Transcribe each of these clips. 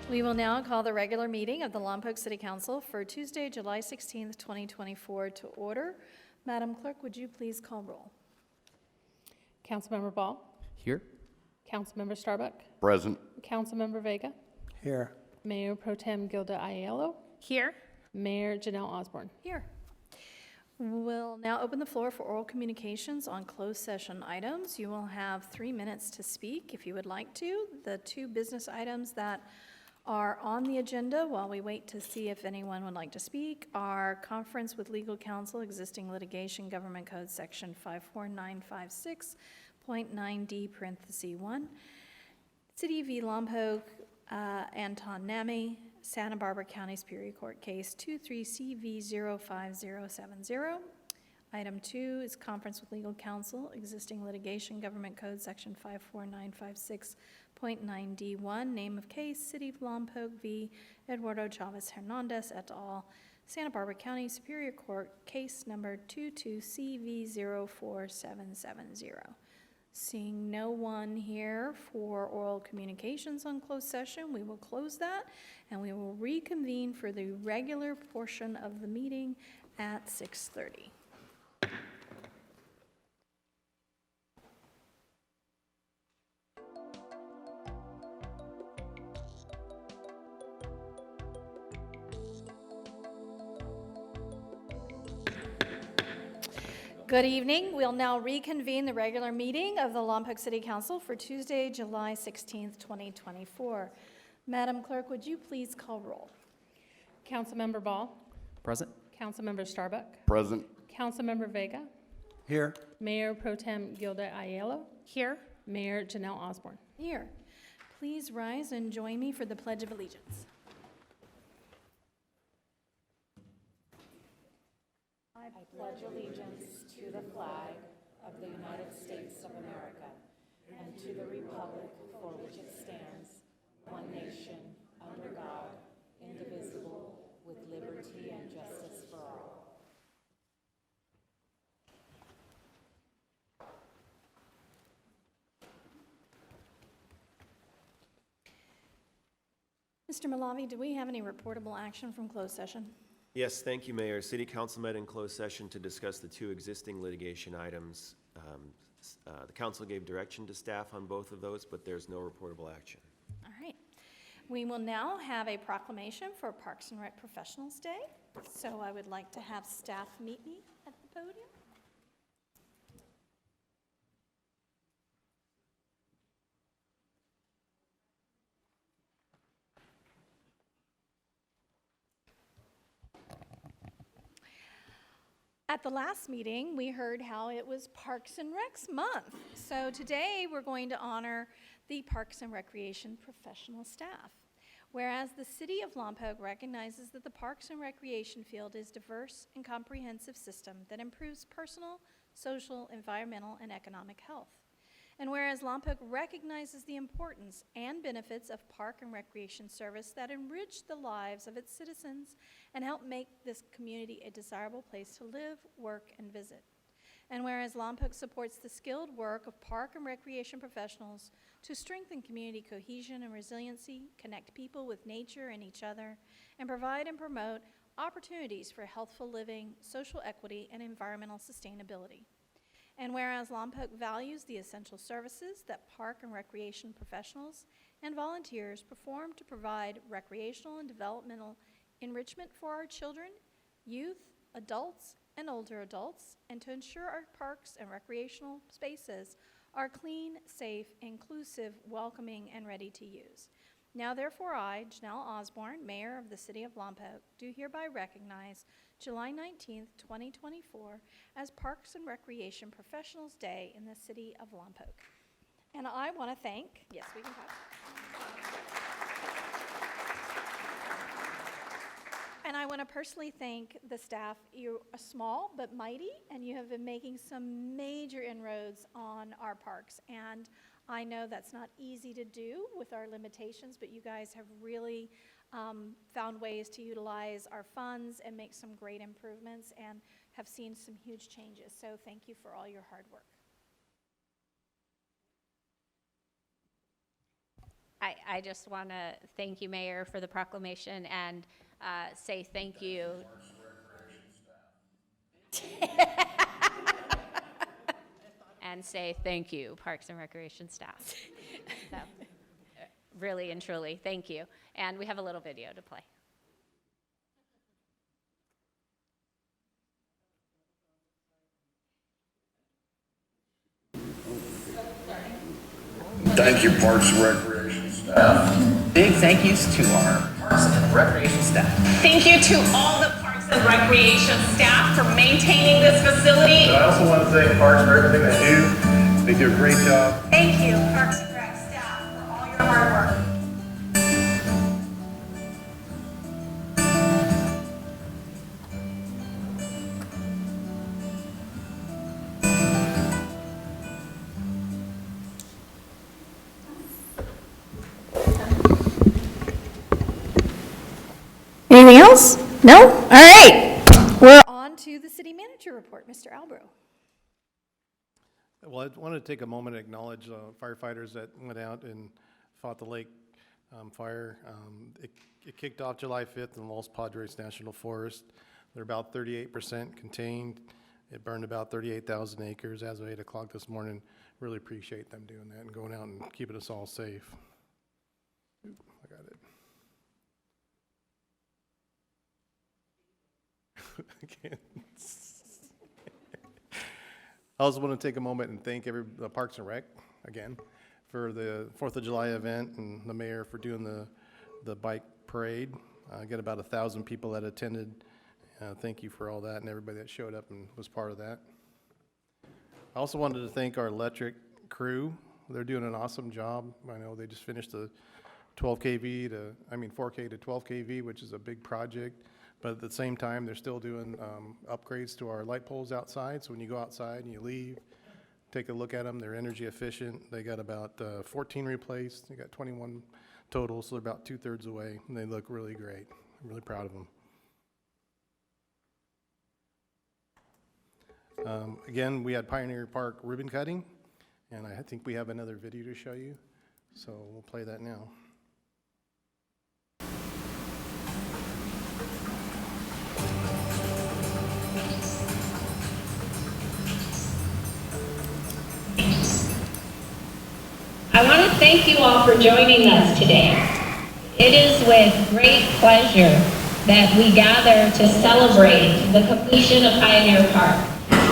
We will now call the regular meeting of the Lompoc City Council for Tuesday, July 16th, 2024 to order. Madam Clerk, would you please call roll? Councilmember Ball. Here. Councilmember Starbuck. Present. Councilmember Vega. Here. Mayor Pro Tem Gilda Aiello. Here. Mayor Janelle Osborne. Here. We'll now open the floor for oral communications on closed session items. You will have 3 minutes to speak if you would like to. The two business items that are on the agenda while we wait to see if anyone would like to speak are conference with legal counsel, existing litigation, government code section 54956.9D parenthesis 1, City v. Lompoc, Anton Nami, Santa Barbara County Superior Court Case 23CV05070. Item 2 is conference with legal counsel, existing litigation, government code section 54956.9D1, name of case, City of Lompoc v. Eduardo Chavez Hernandez et al., Santa Barbara County Superior Court Case number 22CV04770. Seeing no one here for oral communications on closed session, we will close that and we will reconvene for the regular portion of the meeting at 6:30. Good evening. We'll now reconvene the regular meeting of the Lompoc City Council for Tuesday, July 16th, 2024. Madam Clerk, would you please call roll? Councilmember Ball. Present. Councilmember Starbuck. Present. Councilmember Vega. Here. Mayor Pro Tem Gilda Aiello. Here. Mayor Janelle Osborne. Here. Please rise and join me for the Pledge of Allegiance. I pledge allegiance to the flag of the United States of America and to the republic for which it stands, one nation, under God, indivisible, with liberty and justice for all. Mr. Malavi, do we have any reportable action from closed session? Yes, thank you, Mayor. City Council met in closed session to discuss the two existing litigation items. The council gave direction to staff on both of those, but there's no reportable action. All right. We will now have a proclamation for Parks and Rec Professionals Day. So I would like to have staff meet me at the podium. At the last meeting, we heard how it was Parks and Recs Month. So today, we're going to honor the Parks and Recreation professional staff. Whereas the City of Lompoc recognizes that the Parks and Recreation field is a diverse and comprehensive system that improves personal, social, environmental, and economic health. And whereas Lompoc recognizes the importance and benefits of park and recreation service that enrich the lives of its citizens and help make this community a desirable place to live, work, and visit. And whereas Lompoc supports the skilled work of park and recreation professionals to strengthen community cohesion and resiliency, connect people with nature and each other, and provide and promote opportunities for healthful living, social equity, and environmental sustainability. And whereas Lompoc values the essential services that park and recreation professionals and volunteers perform to provide recreational and developmental enrichment for our children, youth, adults, and older adults, and to ensure our parks and recreational spaces are clean, safe, inclusive, welcoming, and ready to use. Now therefore I, Janelle Osborne, Mayor of the City of Lompoc, do hereby recognize July 19th, 2024 as Parks and Recreation Professionals Day in the City of Lompoc. And I want to thank, yes, we can talk. And I want to personally thank the staff. You are small but mighty, and you have been making some major inroads on our parks. And I know that's not easy to do with our limitations, but you guys have really found ways to utilize our funds and make some great improvements and have seen some huge changes. So thank you for all your hard work. I just want to thank you, Mayor, for the proclamation and say thank you. And say thank you, Parks and Recreation staff. So, really and truly, thank you. And we have a little video to play. Thank you, Parks and Recreation staff. Big thank yous to our Parks and Recreation staff. Thank you to all the Parks and Recreation staff for maintaining this facility. But I also want to thank Parks for everything they do. They do a great job. Thank you, Parks and Rec staff, for all your hard work. Anything else? No? All right. We're on to the city manager report, Mr. Albro. Well, I wanted to take a moment to acknowledge firefighters that went out and fought the lake fire. It kicked off July 5th in Los Padres National Forest. They're about 38% contained. It burned about 38,000 acres as of 8 o'clock this morning. Really appreciate them doing that and going out and keeping us all safe. Oop, I got it. I also want to take a moment and thank the Parks and Rec again for the 4th of July event and the mayor for doing the bike parade. I got about 1,000 people that attended. Thank you for all that and everybody that showed up and was part of that. I also wanted to thank our electric crew. They're doing an awesome job. I know they just finished the 4K to 12 kV, which is a big project. But at the same time, they're still doing upgrades to our light poles outside. So when you go outside and you leave, take a look at them. They're energy efficient. They got about 14 replaced. They got 21 total, so they're about 2/3 away. And they look really great. I'm really proud of them. Again, we had Pioneer Park ribbon cutting, and I think we have another video to show you. So we'll play that now. I want to thank you all for joining us today. It is with great pleasure that we gather to celebrate the completion of Pioneer Park.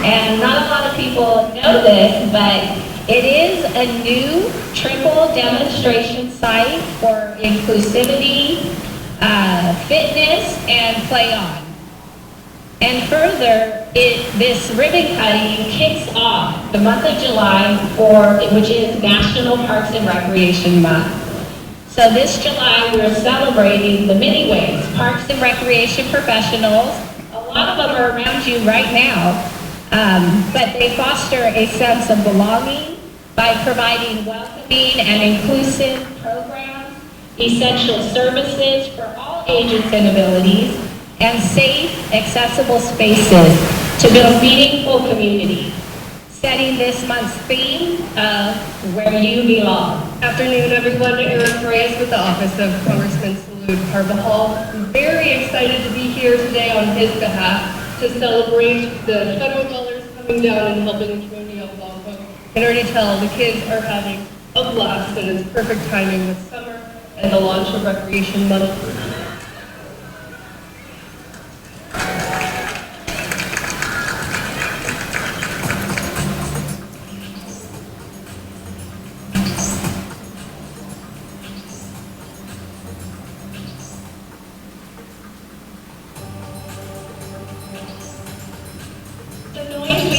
And not a lot of people know this, but it is a new triple demonstration site for inclusivity, fitness, and play on. And further, this ribbon cutting kicks off the month of July, which is National Parks and Recreation Month. So this July, we're celebrating the many ways Parks and Recreation professionals, a lot of them are around you right now, but they foster a sense of belonging by providing welcoming and inclusive programs, essential services for all ages and abilities, and safe, accessible spaces to build meaningful community, setting this month's theme of Where You Belong. Afternoon, everyone. Eric Reyes with the Office of Congressman Salud Carbajal. I'm very excited to be here today on his behalf to celebrate the federal dollars coming down and helping the community of Lompoc. I can already tell the kids are having a blast, and it's perfect timing with summer and the launch of Recreation Month.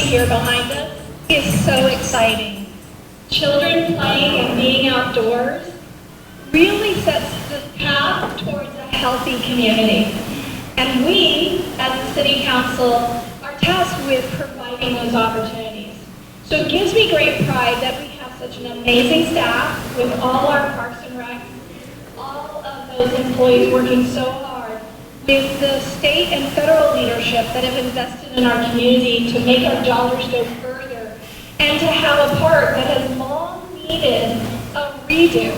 Here behind us is so exciting. Children playing and being outdoors really sets the path towards a healthy community. And we, as the City Council, are tasked with providing those opportunities. So it gives me great pride that we have such an amazing staff with all our Parks and Rec, all of those employees working so hard, with the state and federal leadership that have invested in our community to make our dollars go further, and to have a park that has long needed a redo.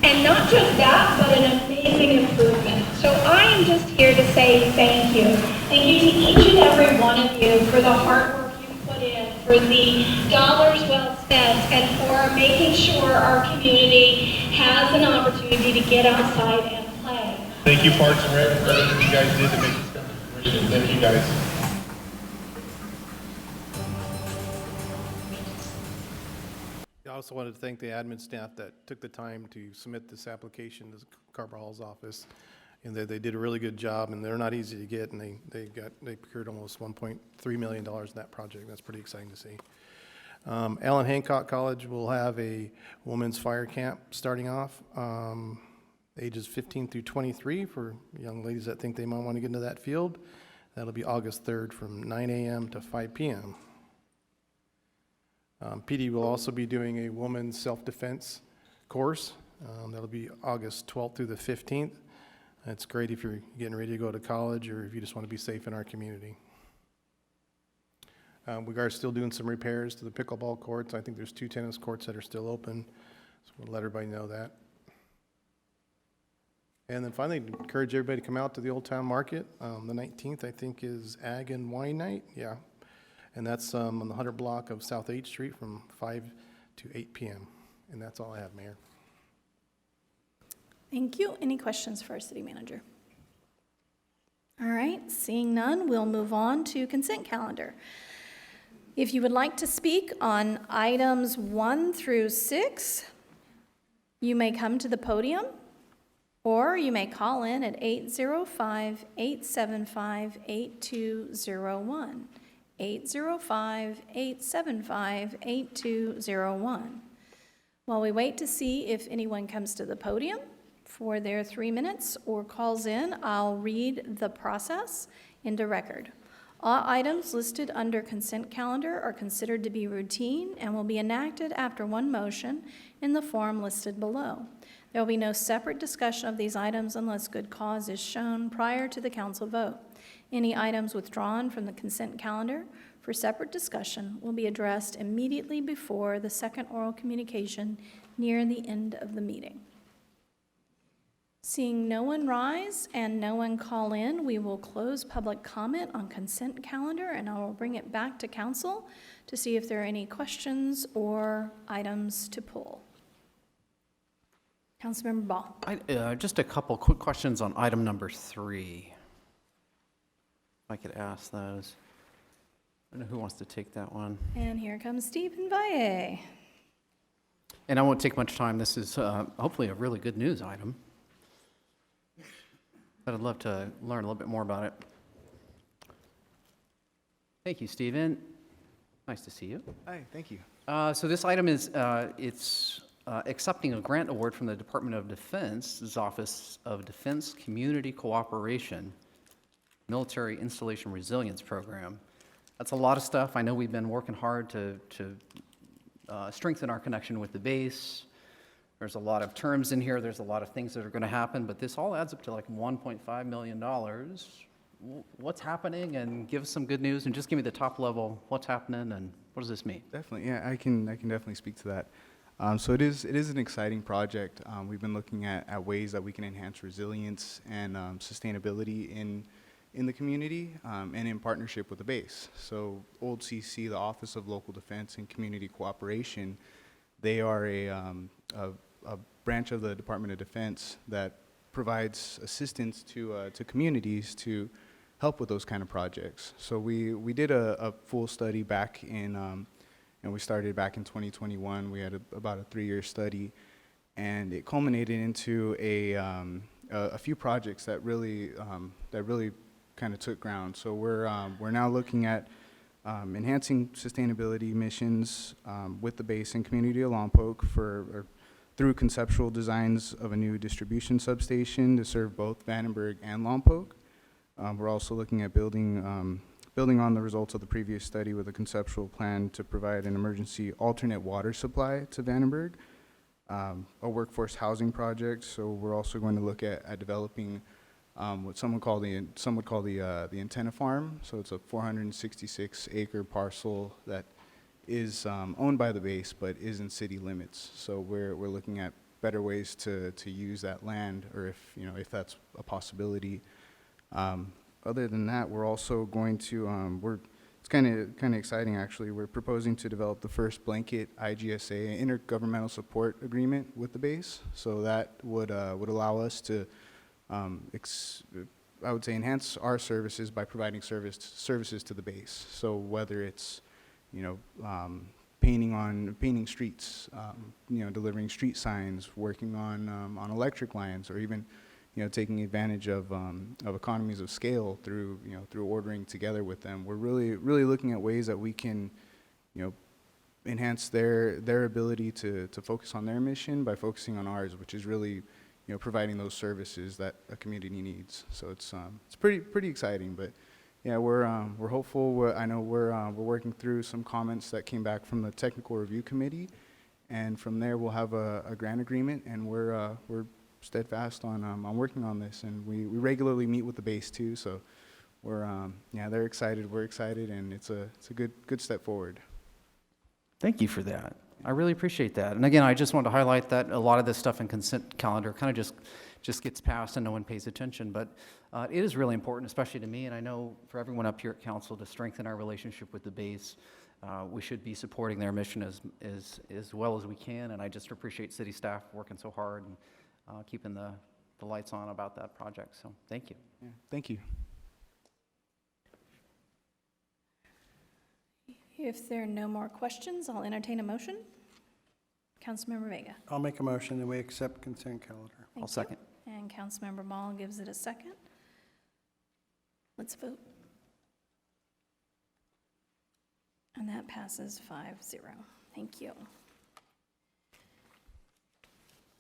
And And not just that, but an amazing improvement. So I am just here to say thank you. Thank you to each and every one of you for the hard work you put in, for the dollars well spent, and for making sure our community has an opportunity to get outside and play. Thank you, Parks and Rec, for everything you guys did to make this come to fruition. Thank you, guys. I also wanted to thank the admin staff that took the time to submit this application to Carver Hall's office. And they did a really good job, and they're not easy to get, and they procured almost $1.3 million in that project. That's pretty exciting to see. Allen Hancock College will have a women's fire camp starting off, ages 15 through 23 for young ladies that think they might want to get into that field. That'll be August 3rd from 9 a.m. to 5 p.m. PD will also be doing a women's self-defense course. That'll be August 12th through the 15th. It's great if you're getting ready to go to college or if you just want to be safe in our community. We are still doing some repairs to the pickleball courts. I think there's 2 tennis courts that are still open, so we'll let everybody know that. And then finally, encourage everybody to come out to the Old Town Market. The 19th, I think, is Ag and Wine Night. Yeah. And that's on the 100 block of South 8th Street from 5 to 8 p.m. And that's all I have, Mayor. Thank you. Any questions for our city manager? All right, seeing none, we'll move on to consent calendar. If you would like to speak on items 1 through 6, you may come to the podium, or you may call in at 805-875-8201. 805-875-8201. While we wait to see if anyone comes to the podium for their 3 minutes or calls in, I'll read the process into record. All items listed under consent calendar are considered to be routine and will be enacted after one motion in the form listed below. There will be no separate discussion of these items unless good cause is shown prior to the council vote. Any items withdrawn from the consent calendar for separate discussion will be addressed immediately before the second oral communication near the end of the meeting. Seeing no one rise and no one call in, we will close public comment on consent calendar, and I will bring it back to council to see if there are any questions or items to pull. Councilmember Ball. Just a couple quick questions on item number 3. If I could ask those. I don't know who wants to take that one. And here comes Stephen Valle. And I won't take much time. This is hopefully a really good news item. But I'd love to learn a little bit more about it. Thank you, Stephen. Nice to see you. Hi, thank you. So this item is accepting a grant award from the Department of Defense's Office of Defense Community Cooperation Military Installation Resilience Program. That's a lot of stuff. I know we've been working hard to strengthen our connection with the base. There's a lot of terms in here. There's a lot of things that are going to happen, but this all adds up to like $1.5 million. What's happening? And give us some good news, and just give me the top level. What's happening, and what does this mean? Definitely, yeah, I can definitely speak to that. So it is an exciting project. We've been looking at ways that we can enhance resilience and sustainability in the community and in partnership with the base. So Old CC, the Office of Local Defense and Community Cooperation, they are a branch of the Department of Defense that provides assistance to communities to help with those kind of projects. So we did a full study back in, and we started back in 2021. We had about a 3-year study, and it culminated into a few projects that really kind of took ground. So we're now looking at enhancing sustainability missions with the base and community of Lompoc through conceptual designs of a new distribution substation to serve both Vandenberg and Lompoc. We're also looking at building on the results of the previous study with a conceptual plan to provide an emergency alternate water supply to Vandenberg, a workforce housing project. So we're also going to look at developing what some would call the antenna farm. So it's a 466-acre parcel that is owned by the base, but is in city limits. So we're looking at better ways to use that land, or if, you know, if that's a possibility. Other than that, we're also going to, it's kind of exciting actually. We're proposing to develop the first blanket IGSA, intergovernmental support agreement with the base. So that would allow us to, I would say, enhance our services by providing services to the base. So whether it's, you know, painting streets, you know, delivering street signs, working on electric lines, or even, you know, taking advantage of economies of scale through, you know, through ordering together with them. We're really looking at ways that we can, you know, enhance their ability to focus on their mission by focusing on ours, which is really, you know, providing those services that a community needs. So it's pretty exciting. But yeah, we're hopeful. I know we're working through some comments that came back from the technical review committee, and from there we'll have a grant agreement, and we're steadfast on working on this, and we regularly meet with the base too. So we're yeah, they're excited, we're excited, and it's a good step forward. Thank you for that. I really appreciate that. And again, I just want to highlight that a lot of this stuff in consent calendar kind of just gets passed and no one pays attention. But it is really important, especially to me, and I know for everyone up here at council, to strengthen our relationship with the base. We should be supporting their mission as well as we can, and I just appreciate city staff working so hard and keeping the lights on about that project. So thank you. Yeah, thank you. If there are no more questions, I'll entertain a motion. Councilmember Vega. I'll make a motion that we accept consent calendar. I'll second. And Councilmember Mall gives it a second. Let's vote. And that passes 5-0. Thank you.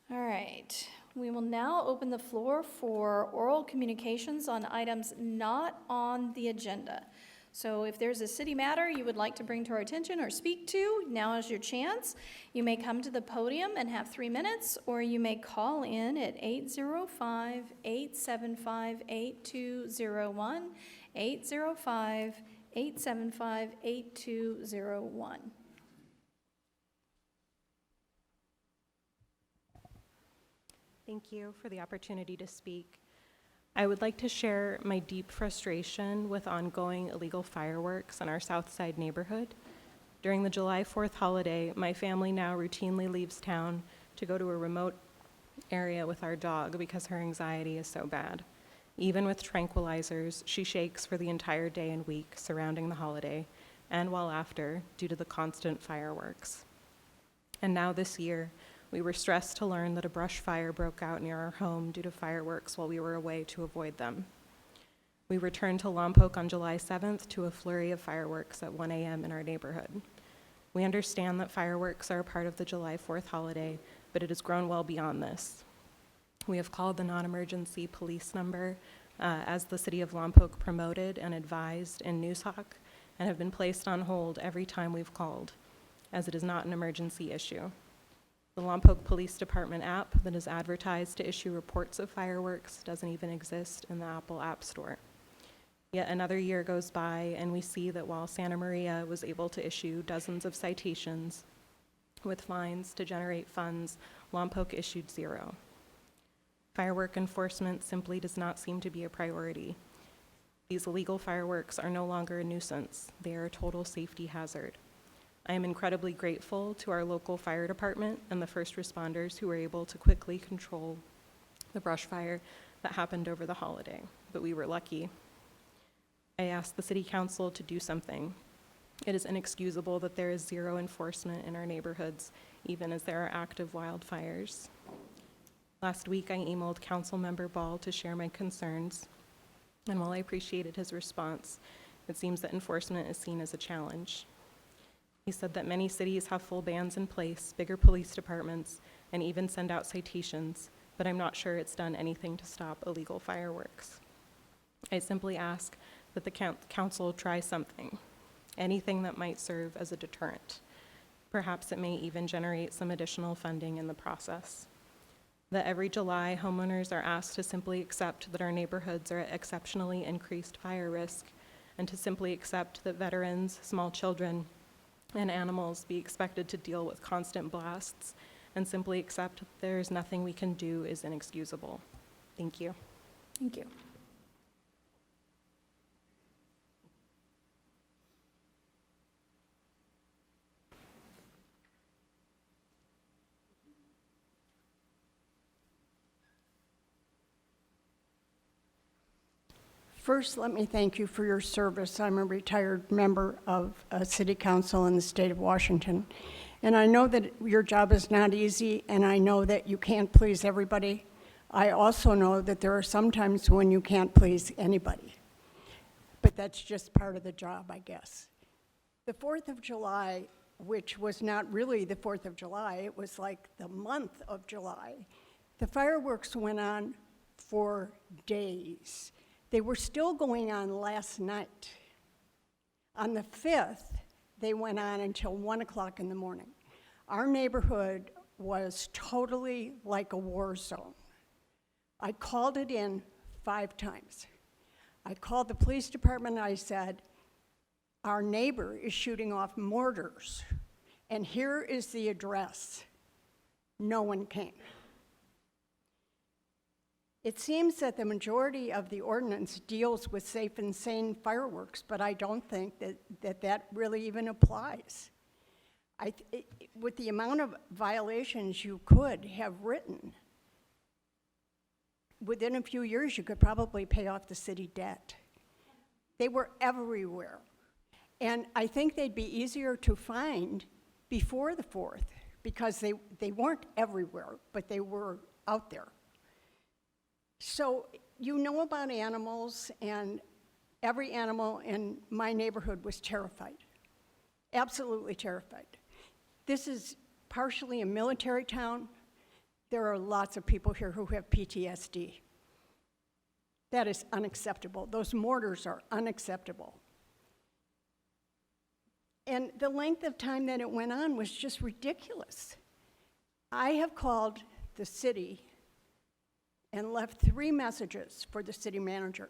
All right. We will now open the floor for oral communications on items not on the agenda. So if there's a city matter you would like to bring to our attention or speak to, now is your chance. You may come to the podium and have 3 minutes, or you may call in at 805-875-8201, 805-875-8201. Thank you for the opportunity to speak. I would like to share my deep frustration with ongoing illegal fireworks in our South Side neighborhood. During the July 4th holiday, my family now routinely leaves town to go to a remote area with our dog because her anxiety is so bad. Even with tranquilizers, she shakes for the entire day and week surrounding the holiday and while after due to the constant fireworks. And now this year, we were stressed to learn that a brush fire broke out near our home due to fireworks while we were away to avoid them. We returned to Lompoc on July 7th to a flurry of fireworks at 1 a.m. in our neighborhood. We understand that fireworks are a part of the July 4th holiday, but it has grown well beyond this. We have called the non-emergency police number as the city of Lompoc promoted and advised in Newshawk, and have been placed on hold every time we've called, as it is not an emergency issue. The Lompoc Police Department app that is advertised to issue reports of fireworks doesn't even exist in the Apple App Store. Yet another year goes by, and we see that while Santa Maria was able to issue dozens of citations with fines to generate funds, Lompoc issued 0. Firework enforcement simply does not seem to be a priority. These illegal fireworks are no longer a nuisance. They are a total safety hazard. I am incredibly grateful to our local fire department and the first responders who were able to quickly control the brush fire that happened over the holiday, but we were lucky. I asked the city council to do something. It is inexcusable that there is 0 enforcement in our neighborhoods, even as there are active wildfires. Last week, I emailed Councilmember Ball to share my concerns, and while I appreciated his response, it seems that enforcement is seen as a challenge. He said that many cities have full bans in place, bigger police departments, and even send out citations, but I'm not sure it's done anything to stop illegal fireworks. I simply ask that the council try something, anything that might serve as a deterrent. Perhaps it may even generate some additional funding in the process. That every July, homeowners are asked to simply accept that our neighborhoods are at exceptionally increased fire risk, and to simply accept that veterans, small children, and animals be expected to deal with constant blasts and simply accept that there's nothing we can do is inexcusable. Thank you. Thank you. First, let me thank you for your service. I'm a retired member of City Council in the state of Washington. And I know that your job is not easy, and I know that you can't please everybody. I also know that there are some times when you can't please anybody. But that's just part of the job, I guess. The 4th of July, which was not really the 4th of July, it was like the month of July, the fireworks went on for days. They were still going on last night. On the 5th, they went on until 1 o'clock in the morning. Our neighborhood was totally like a war zone. I called it in 5 times. I called the police department and I said, our neighbor is shooting off mortars, and here is the address. No one came. It seems that the majority of the ordinance deals with safe and sane fireworks, but I don't think that really even applies. With the amount of violations you could have written, within a few years you could probably pay off the city debt. They were everywhere. And I think they'd be easier to find before the 4th because they weren't everywhere, but they were out there. So you know about animals, and every animal in my neighborhood was terrified, absolutely terrified. This is partially a military town. There are lots of people here who have PTSD. That is unacceptable. Those mortars are unacceptable. And the length of time that it went on was just ridiculous. I have called the city and left 3 messages for the city manager.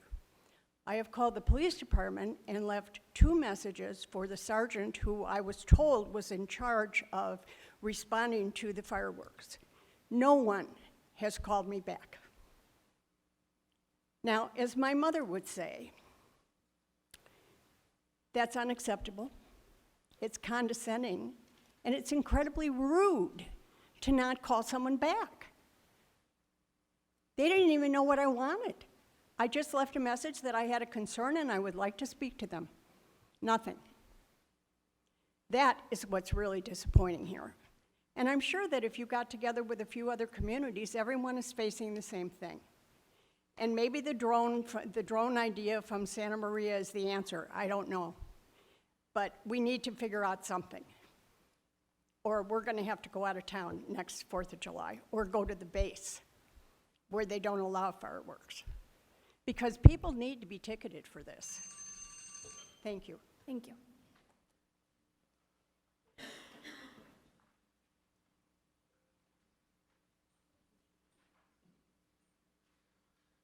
I have called the police department and left 2 messages for the sergeant who I was told was in charge of responding to the fireworks. No one has called me back. Now, as my mother would say, that's unacceptable, it's condescending, and it's incredibly rude to not call someone back. They didn't even know what I wanted. I just left a message that I had a concern and I would like to speak to them. Nothing. That is what's really disappointing here. And I'm sure that if you got together with a few other communities, everyone is facing the same thing. And maybe the drone idea from Santa Maria is the answer. I don't know. But we need to figure out something. Or we're going to have to go out of town next 4th of July, or go to the base where they don't allow fireworks. Because people need to be ticketed for this. Thank you. Thank you.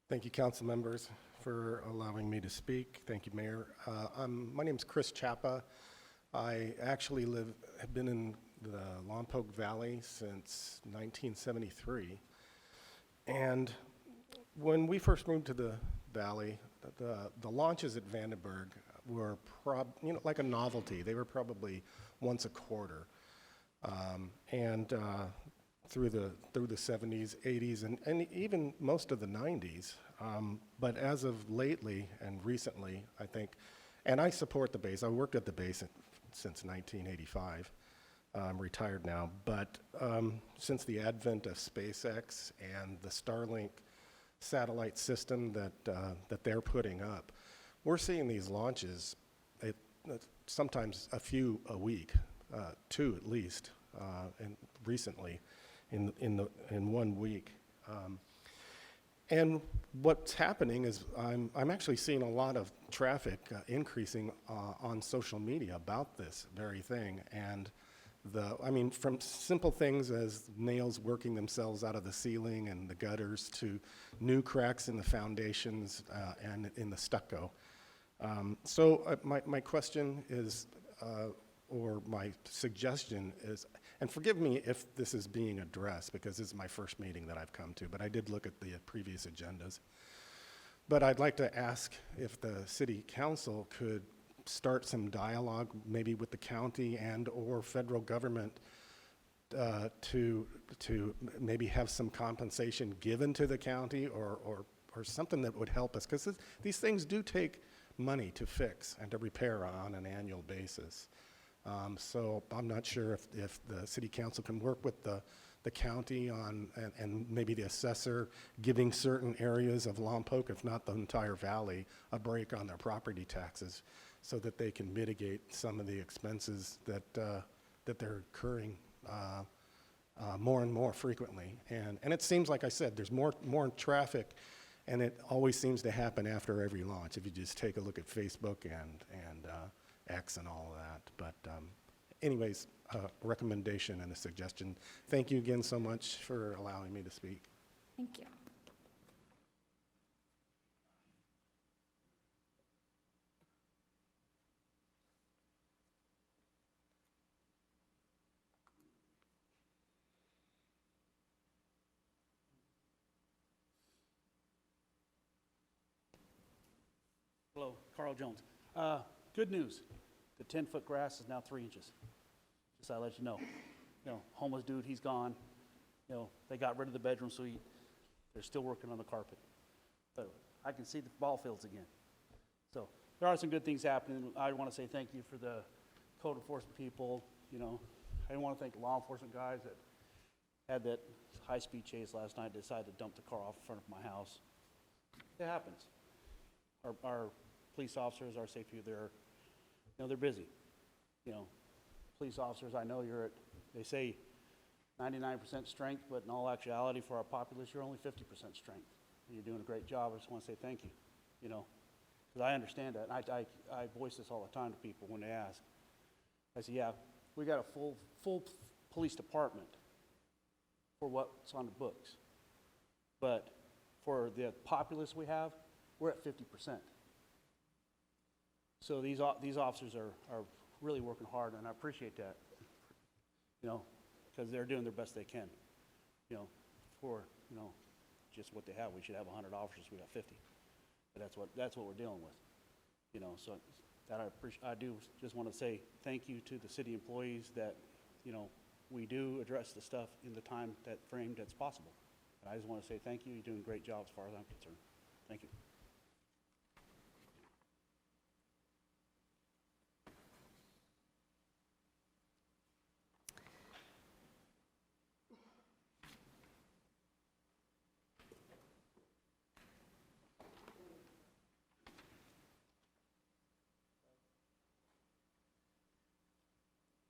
Thank you, council members, for allowing me to speak. Thank you, Mayor. My name is Chris Chapa. I actually have been in the Lompoc Valley since 1973. And when we first moved to the valley, the launches at Vandenberg were like a novelty. They were probably once a quarter. Through the 70s, 80s, and even most of the 90s. But as of lately and recently, I think, and I support the base. I worked at the base since 1985. I'm retired now, but since the advent of SpaceX and the Starlink satellite system that they're putting up, we're seeing these launches, sometimes a few a week, 2 at least, and recently in 1 week. And what's happening is I'm actually seeing a lot of traffic increasing on social media about this very thing. And from simple things as nails working themselves out of the ceiling and the gutters to new cracks in the foundations and in the stucco. So my question is, or my suggestion is, and forgive me if this is being addressed, because this is my first meeting that I've come to, but I did look at the previous agendas. But I'd like to ask if the city council could start some dialogue, maybe with the county and/or federal government, to maybe have some compensation given to the county or something that would help us, because these things do take money to fix and to repair on an annual basis. So I'm not sure if the city council can work with the county on, and maybe the assessor giving certain areas of Lompoc, if not the entire valley, a break on their property taxes so that they can mitigate some of the expenses that they're incurring more and more frequently. And it seems, like I said, there's more traffic, and it always seems to happen after every launch, if you just take a look at Facebook and X and all of that. But anyways, a recommendation and a suggestion. Thank you again so much for allowing me to speak. Thank you. Hello, Carl Jones. Good news. The 10-foot grass is now 3 inches. Just to let you know. Homeless dude, he's gone. They got rid of the bedroom suite. They're still working on the carpet. But I can see the ball fields again. So there are some good things happening. I want to say thank you for the code enforcement people. I want to thank the law enforcement guys that had that high-speed chase last night, decided to dump the car off in front of my house. It happens. Our police officers, our safety, they're busy. Police officers, I know they say 99% strength, but in all actuality, for our populace, you're only 50% strength. And you're doing a great job. I just want to say thank you, because I understand that. I voice this all the time to people when they ask. I say, yeah, we got a full police department for what's on the books. But for the populace we have, we're at 50%. So these officers are really working hard, and I appreciate that, because they're doing their best they can, for, just what they have. We should have 100 officers, we got 50. But that's what we're dealing with, so that I do just want to say thank you to the city employees that, we do address the stuff in the time frame that's possible. And I just want to say thank you. You're doing a great job as far as I'm concerned. Thank you.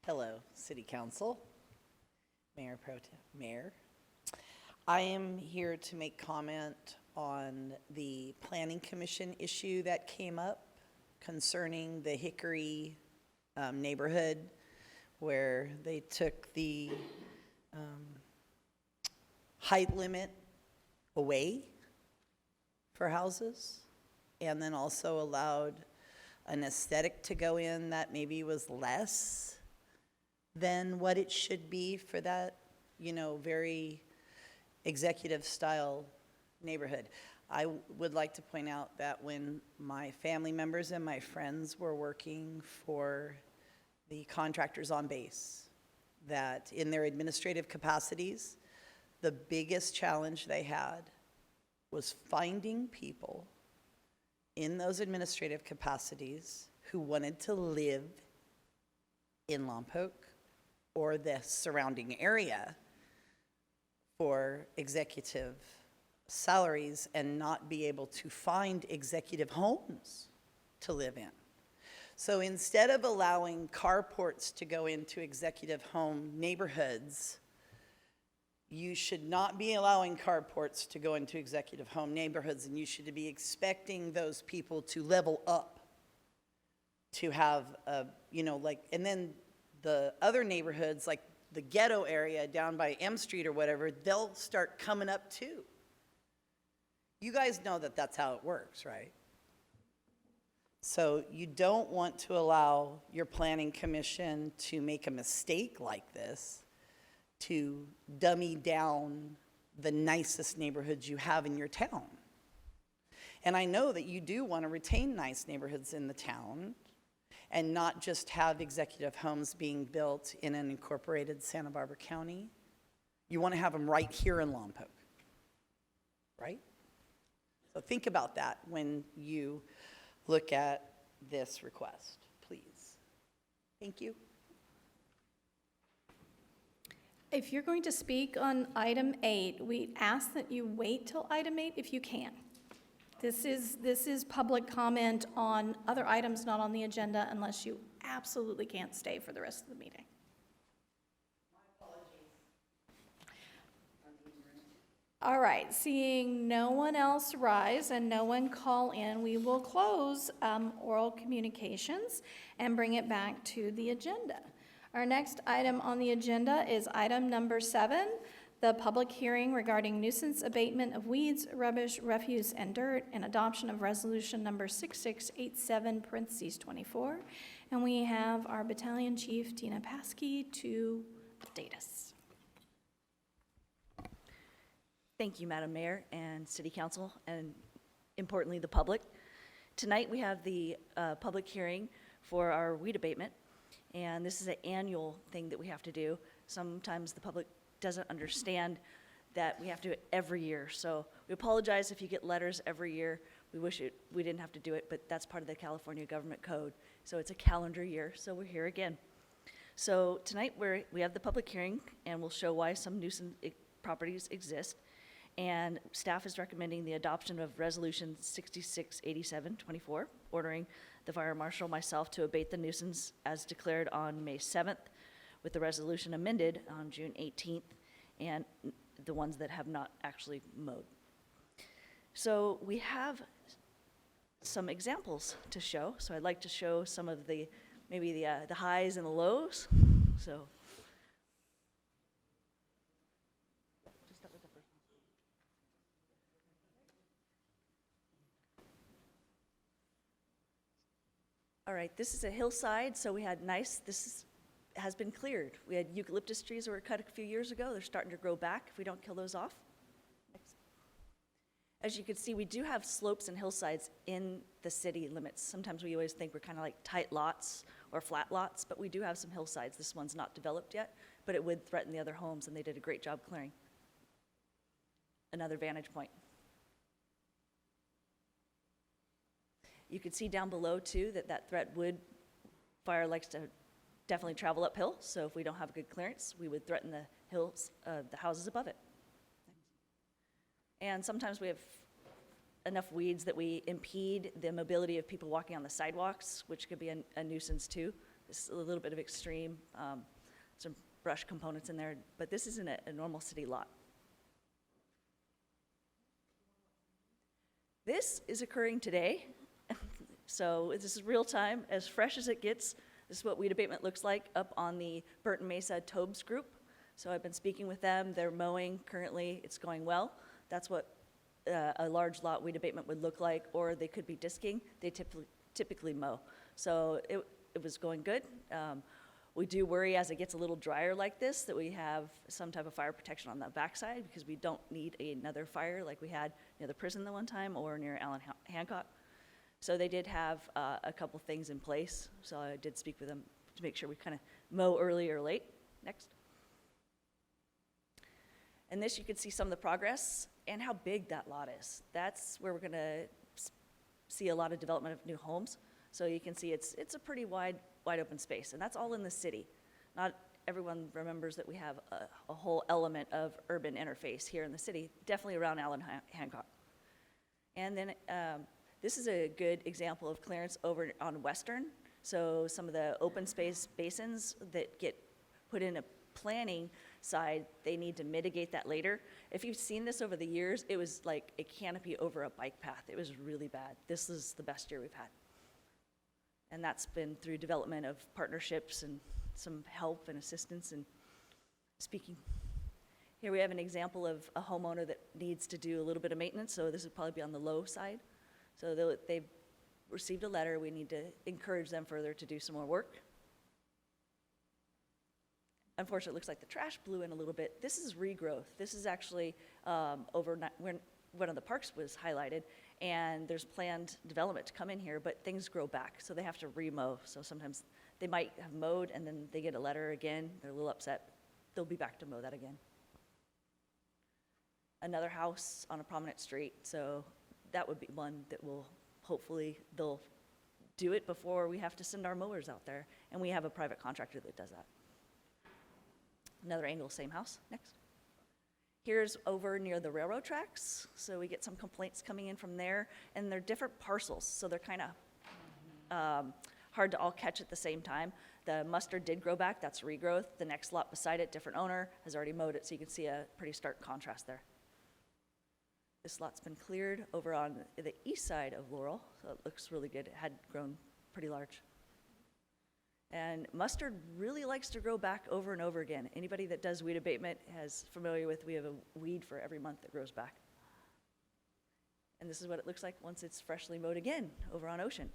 Hello, City Council, Mayor Pro Tem, Mayor. I am here to make comment on the Planning Commission issue that came up concerning the Hickory neighborhood, where they took the height limit away for houses, and then also allowed an aesthetic to go in that maybe was less than what it should be for that, very executive style neighborhood. I would like to point out that when my family members and my friends were working for the contractors on base, that in their administrative capacities, the biggest challenge they had was finding people in those administrative capacities who wanted to live in Lompoc or the surrounding area for executive salaries and not be able to find executive homes to live in. So instead of allowing carports to go into executive home neighborhoods, you should not be allowing carports to go into executive home neighborhoods, and you should be expecting those people to level up to have a, and then the other neighborhoods, like the ghetto area down by M Street or whatever, they'll start coming up too. You guys know that that's how it works, right? So you don't want to allow your planning commission to make a mistake like this, to dummy down the nicest neighborhoods you have in your town. And I know that you do want to retain nice neighborhoods in the town and not just have executive homes being built in an incorporated Santa Barbara County. You want to have them right here in Lompoc, right? So think about that when you look at this request, please. Thank you. If you're going to speak on item 8, we ask that you wait till item 8 if you can. This is public comment on other items not on the agenda unless you absolutely can't stay for the rest of the meeting. All right, seeing no one else rise and no one call in, we will close oral communications and bring it back to the agenda. Our next item on the agenda is item number 7, the public hearing regarding nuisance abatement of weeds, rubbish, refuse, and dirt, and adoption of resolution number 6687(24). And we have our battalion chief, Tina Paskey, to update us. Thank you, Madam Mayor and City Council, and importantly, the public. Tonight, we have the public hearing for our weed abatement, and this is an annual thing that we have to do. Sometimes the public doesn't understand that we have to do it every year. So we apologize if you get letters every year. We wish we didn't have to do it, but that's part of the California Government Code. So it's a calendar year, so we're here again. So tonight, we have the public hearing, and we'll show why some nuisance properties exist. And staff is recommending the adoption of Resolution 6687(24), ordering the fire marshal, myself, to abate the nuisance as declared on May 7th, with the resolution amended on June 18th, and the ones that have not actually mowed. So we have some examples to show. So I'd like to show some of the, maybe the highs and the lows. So. All right, this is a hillside, so we had has been cleared. We had eucalyptus trees that were cut a few years ago. They're starting to grow back if we don't kill those off. Next. As you can see, we do have slopes and hillsides in the city limits. Sometimes we always think we're kind of like tight lots or flat lots, but we do have some hillsides. This one's not developed yet, but it would threaten the other homes, and they did a great job clearing. Another vantage point. You can see down below, too, that threat fire likes to definitely travel uphill, so if we don't have a good clearance, we would threaten the hills, the houses above it. And sometimes we have enough weeds that we impede the mobility of people walking on the sidewalks, which could be a nuisance, too. This is a little bit of extreme, some brush components in there, but this isn't a normal city lot. This is occurring today. So this is real time, as fresh as it gets. This is what weed abatement looks like up on the Burton Mesa Tobes group. So I've been speaking with them. They're mowing currently. It's going well. That's what a large lot weed abatement would look like, or they could be disking. They typically mow. So it was going good. We do worry as it gets a little drier like this that we have some type of fire protection on the backside, because we don't need another fire like we had near the prison the one time or near Allen Hancock. So they did have a couple things in place. So I did speak with them to make sure we kind of mow early or late. Next. And this, you can see some of the progress and how big that lot is. That's where we're going to see a lot of development of new homes. So you can see it's a pretty wide open space, and that's all in the city. Not everyone remembers that we have a whole element of urban interface here in the city, definitely around Allen Hancock. And then this is a good example of clearance over on Western. So some of the open space basins that get put in a planning side, they need to mitigate that later. If you've seen this over the years, it was like a canopy over a bike path. It was really bad. This is the best year we've had. And that's been through development of partnerships and some help and assistance and speaking. Here we have an example of a homeowner that needs to do a little bit of maintenance, so this would probably be on the low side. So they've received a letter. We need to encourage them further to do some more work. unfortunately, it looks like the trash blew in a little bit. This is regrowth. This is actually when one of the parks was highlighted, and there's planned development to come in here, but things grow back, so they have to remow. So sometimes they might have mowed, and then they get a letter again. They're a little upset. They'll be back to mow that again. Another house on a prominent street, so that would be one that will, hopefully, they'll do it before we have to send our mowers out there, and we have a private contractor that does that. Another angle, same house. Next. Here's over near the railroad tracks, so we get some complaints coming in from there, and they're different parcels, so they're kind of hard to all catch at the same time. The mustard did grow back, that's regrowth. The next lot beside it, different owner, has already mowed it, so you can see a pretty stark contrast there. This lot's been cleared over on the east side of Laurel, so it looks really good. It had grown pretty large. And mustard really likes to grow back over and over again. Anybody that does weed abatement is familiar with, we have a weed for every month that grows back. And this is what it looks like once it's freshly mowed again over on Ocean.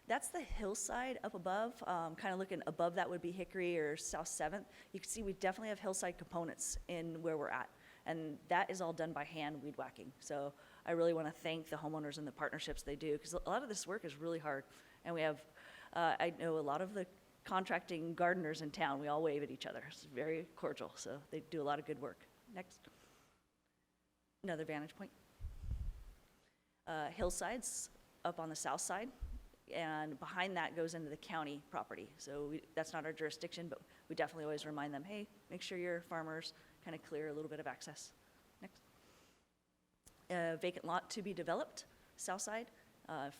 That's the hillside up above. Kind of looking above that would be Hickory or South 7th. You can see we definitely have hillside components in where we're at. And that is all done by hand weed whacking. So I really want to thank the homeowners and the partnerships they do, because a lot of this work is really hard. And we have, I know a lot of the contracting gardeners in town, we all wave at each other. It's very cordial, so they do a lot of good work. Next. Another vantage point. Hillsides up on the south side, and behind that goes into the county property. So that's not our jurisdiction, but we definitely always remind them, hey, make sure your farmers kind of clear a little bit of access. Next. Vacant lot to be developed, south side,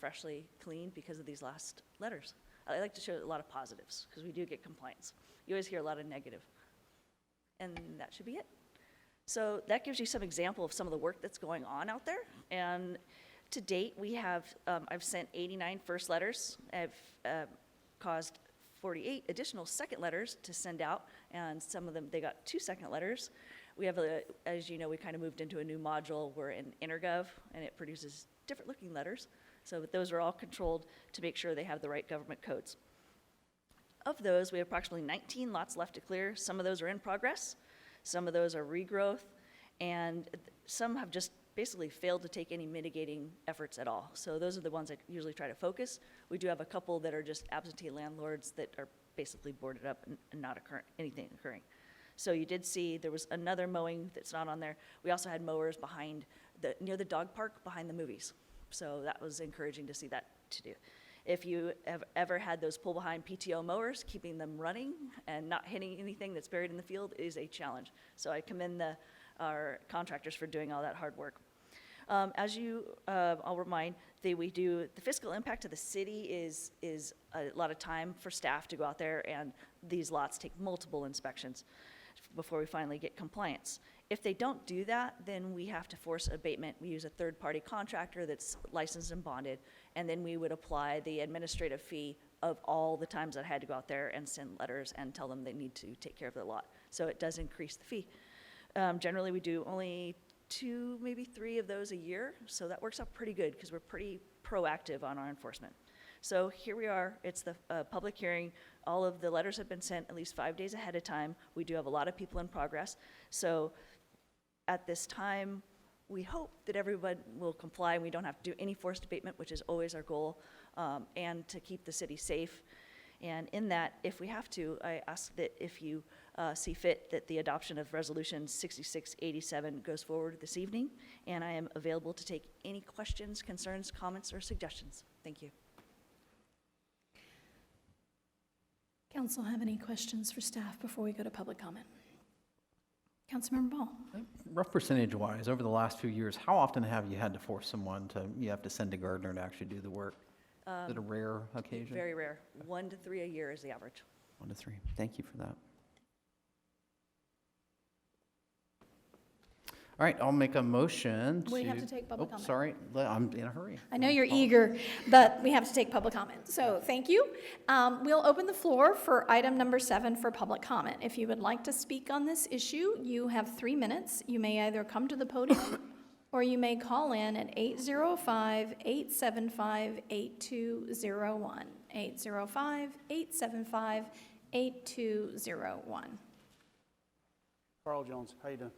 freshly cleaned because of these last letters. I like to show a lot of positives because we do get complaints. You always hear a lot of negative. And that should be it. So that gives you some example of some of the work that's going on out there. And to date, we have, I've sent 89 first letters. I've caused 48 additional second letters to send out, and some of them, they got 2 second letters. We have, as you know, we kind of moved into a new module. We're in InterGov, and it produces different looking letters. So those are all controlled to make sure they have the right government codes. Of those, we have approximately 19 lots left to clear. Some of those are in progress. Some of those are regrowth, and some have just basically failed to take any mitigating efforts at all. So those are the ones I usually try to focus. We do have a couple that are just absentee landlords that are basically boarded up and not anything occurring. So you did see there was another mowing that's not on there. We also had mowers behind near the dog park behind the movies. So that was encouraging to see that to do. If you have ever had those pull behind PTO mowers, keeping them running and not hitting anything that's buried in the field is a challenge. So I commend our contractors for doing all that hard work. As I'll remind, we do the fiscal impact to the city is a lot of time for staff to go out there, and these lots take multiple inspections before we finally get compliance. If they don't do that, then we have to force abatement. We use a third-party contractor that's licensed and bonded, and then we would apply the administrative fee of all the times that I had to go out there and send letters and tell them they need to take care of their lot. So it does increase the fee. Generally, we do only 2, maybe 3 of those a year, so that works out pretty good because we're pretty proactive on our enforcement. So here we are, it's the public hearing. All of the letters have been sent at least 5 days ahead of time. We do have a lot of people in progress. So at this time, we hope that everyone will comply and we don't have to do any forced abatement, which is always our goal, and to keep the city safe. And in that, if we have to, I ask that if you see fit that the adoption of Resolution 6687 goes forward this evening, and I am available to take any questions, concerns, comments, or suggestions. Thank you. Council have any questions for staff before we go to public comment? Councilmember Ball. Rough percentage-wise, over the last few years, how often have you had to force someone you have to send a gardener to actually do the work? Is it a rare occasion? Very rare. 1 to 3 a year is the average. 1 to 3. Thank you for that. All right, I'll make a motion to... We have to take public comment. Sorry, I'm in a hurry. I know you're eager, but we have to take public comment. So thank you. We'll open the floor for item number 7 for public comment. If you would like to speak on this issue, you have 3 minutes. You may either come to the podium or you may call in at 805-875-8201. 805-875-8201. Carl Jones, how you doing?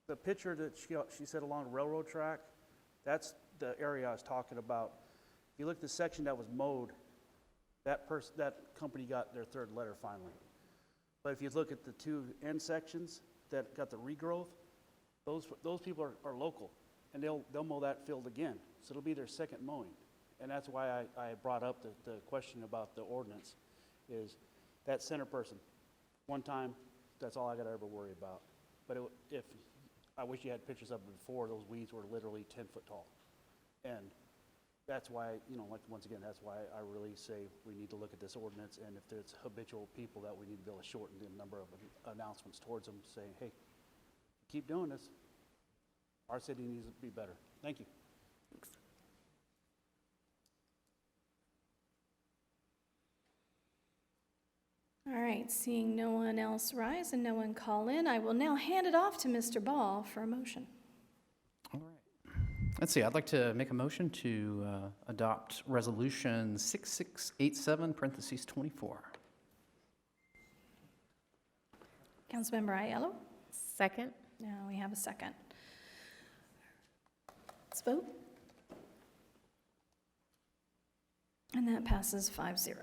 The picture that she said along the railroad track, that's the area I was talking about. If you look at the section that was mowed, that company got their third letter finally. But if you look at the two end sections that got the regrowth, those people are local, and they'll mow that field again. So it'll be their second mowing. And that's why I brought up the question about the ordinance, is that center person, one time, that's all I got to ever worry about. But I wish you had pictures of it before, those weeds were literally 10 foot tall. And that's why, like, once again, that's why I really say we need to look at this ordinance, and if there's habitual people, that we need to be able to shorten the number of announcements towards them, saying, hey, keep doing this. Our city needs to be better. Thank you. All right, seeing no one else rise and no one call in, I will now hand it off to Mr. Ball for a motion. All right. Let's see, I'd like to make a motion to adopt Resolution 6687, parentheses 24. Councilmember Aiello? Second. Now we have a second. Let's vote. And that passes 5-0.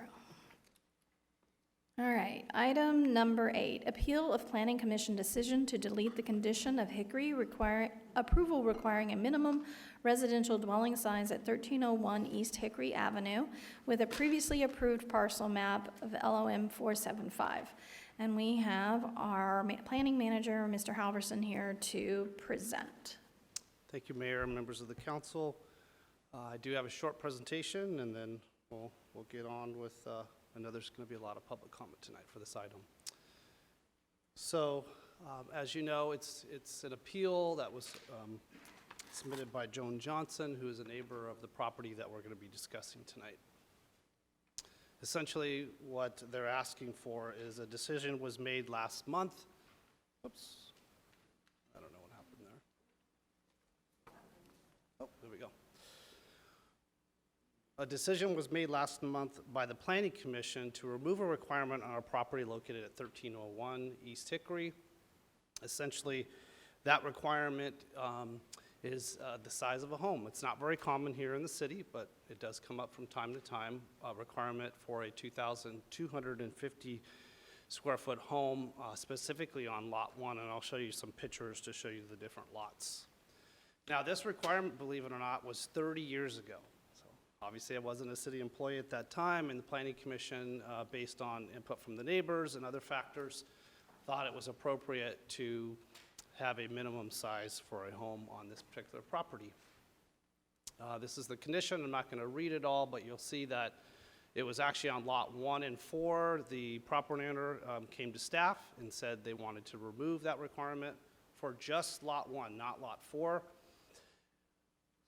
All right, item number 8, appeal of Planning Commission decision to delete the condition of Hickory approval requiring a minimum residential dwelling size at 1301 East Hickory Avenue with a previously approved parcel map of LOM 475. And we have our planning manager, Mr. Halverson, here to present. Thank you, Mayor and members of the council. I do have a short presentation, and then we'll get on with I know there's going to be a lot of public comment tonight for this item. So, as you know, it's an appeal that was submitted by Joan Johnson, who is a neighbor of the property that we're going to be discussing tonight. Essentially, what they're asking for is a decision was made last month. Oops, I don't know what happened there. Oh, there we go. A decision was made last month by the Planning Commission to remove a requirement on our property located at 1301 East Hickory. Essentially, that requirement is the size of a home. It's not very common here in the city, but it does come up from time to time, a requirement for a 2,250 square foot home, specifically on Lot 1, and I'll show you some pictures to show you the different lots. Now, this requirement, believe it or not, was 30 years ago. Obviously, I wasn't a city employee at that time, and the Planning Commission, based on input from the neighbors and other factors, thought it was appropriate to have a minimum size for a home on this particular property. This is the condition. I'm not going to read it all, but you'll see that it was actually on Lot 1 and 4. The property owner came to staff and said they wanted to remove that requirement for just Lot 1, not Lot 4.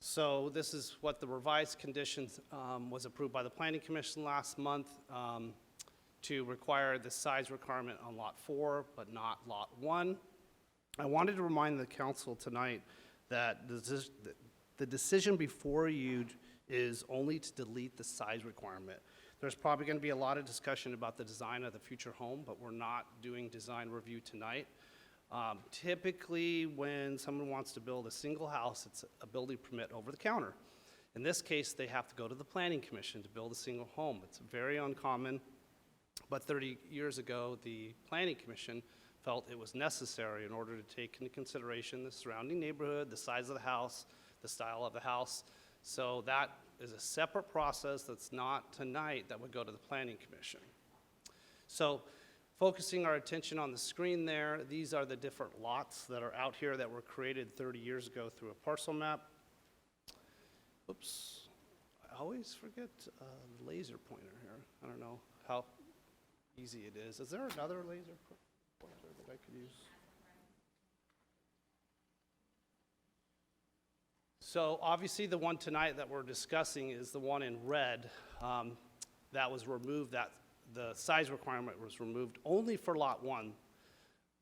So this is what the revised conditions was approved by the Planning Commission last month to require the size requirement on Lot 4, but not Lot 1. I wanted to remind the council tonight that the decision before you is only to delete the size requirement. There's probably going to be a lot of discussion about the design of the future home, but we're not doing design review tonight. Typically, when someone wants to build a single house, it's a building permit over the counter. In this case, they have to go to the Planning Commission to build a single home. It's very uncommon, but 30 years ago, the Planning Commission felt it was necessary in order to take into consideration the surrounding neighborhood, the size of the house, the style of the house. So that is a separate process that's not tonight that would go to the Planning Commission. So, focusing our attention on the screen there, these are the different lots that are out here that were created 30 years ago through a parcel map. Oops, I always forget the laser pointer here. I don't know how easy it is. Is there another laser pointer that I could use? So obviously the one tonight that we're discussing is the one in red that was removed, that the size requirement was removed only for Lot 1.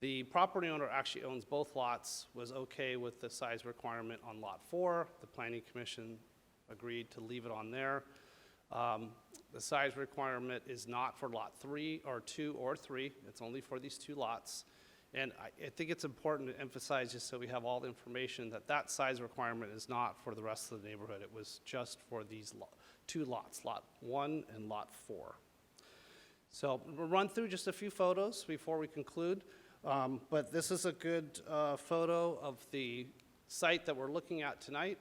The property owner actually owns both lots, was okay with the size requirement on Lot 4. The Planning Commission agreed to leave it on there. The size requirement is not for lot 3 or 2 or 3. It's only for these 2 lots. And I think it's important to emphasize, just so we have all the information, that that size requirement is not for the rest of the neighborhood. It was just for these 2 lots, lot 1 and lot 4. So we'll run through just a few photos before we conclude. But this is a good photo of the site that we're looking at tonight.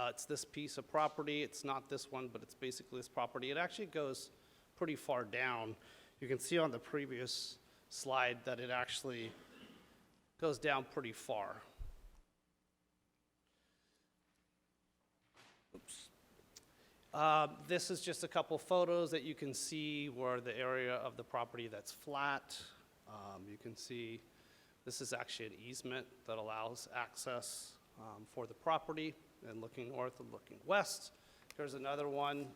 It's this piece of property. It's not this one, but it's basically this property. It actually goes pretty far down. You can see on the previous slide that it actually goes down pretty far. Oops. This is just a couple photos that you can see where the area of the property that's flat. You can see this is actually an easement that allows access for the property, and looking north and looking west. Here's another one.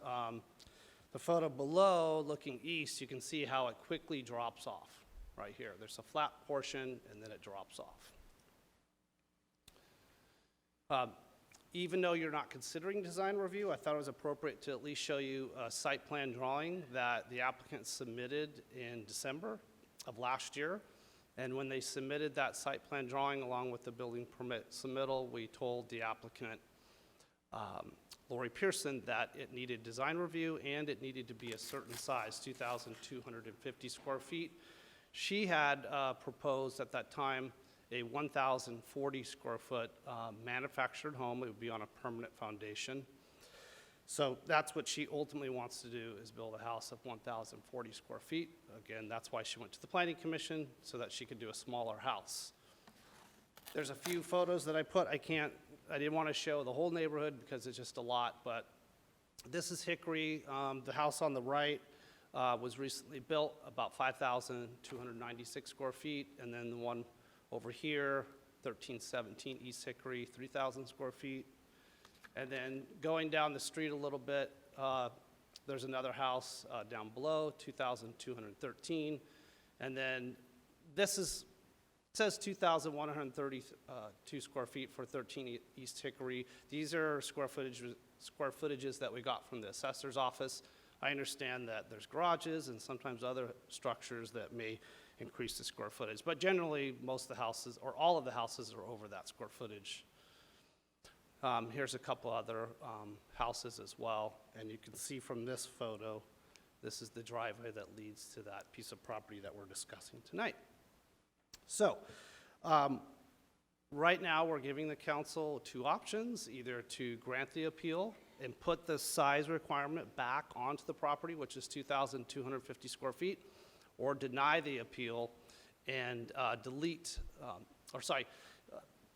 The photo below, looking east, you can see how it quickly drops off right here. There's a flat portion, and then it drops off. Even though you're not considering design review, I thought it was appropriate to at least show you a site plan drawing that the applicant submitted in December of last year. And when they submitted that site plan drawing along with the building permit submittal, we told the applicant, Lori Pearson, that it needed design review and it needed to be a certain size, 2,250 square feet. She had proposed at that time a 1,040 square foot manufactured home. It would be on a permanent foundation. So that's what she ultimately wants to do, is build a house of 1,040 square feet. Again, that's why she went to the Planning Commission, so that she could do a smaller house. There's a few photos that I put. I didn't want to show the whole neighborhood because it's just a lot, but this is Hickory. The house on the right was recently built, about 5,296 square feet, and then the one over here, 1317 East Hickory, 3,000 square feet. And then going down the street a little bit, there's another house down below, 2,213. And then this is, it says 2,132 square feet for 13 East Hickory. These are square footages that we got from the assessor's office. I understand that there's garages and sometimes other structures that may increase the square footage. But generally, most of the houses, or all of the houses, are over that square footage. Here's a couple other houses as well, and you can see from this photo, this is the driveway that leads to that piece of property that we're discussing tonight. So, right now we're giving the council 2 options, either to grant the appeal and put the size requirement back onto the property, which is 2,250 square feet, or deny the appeal and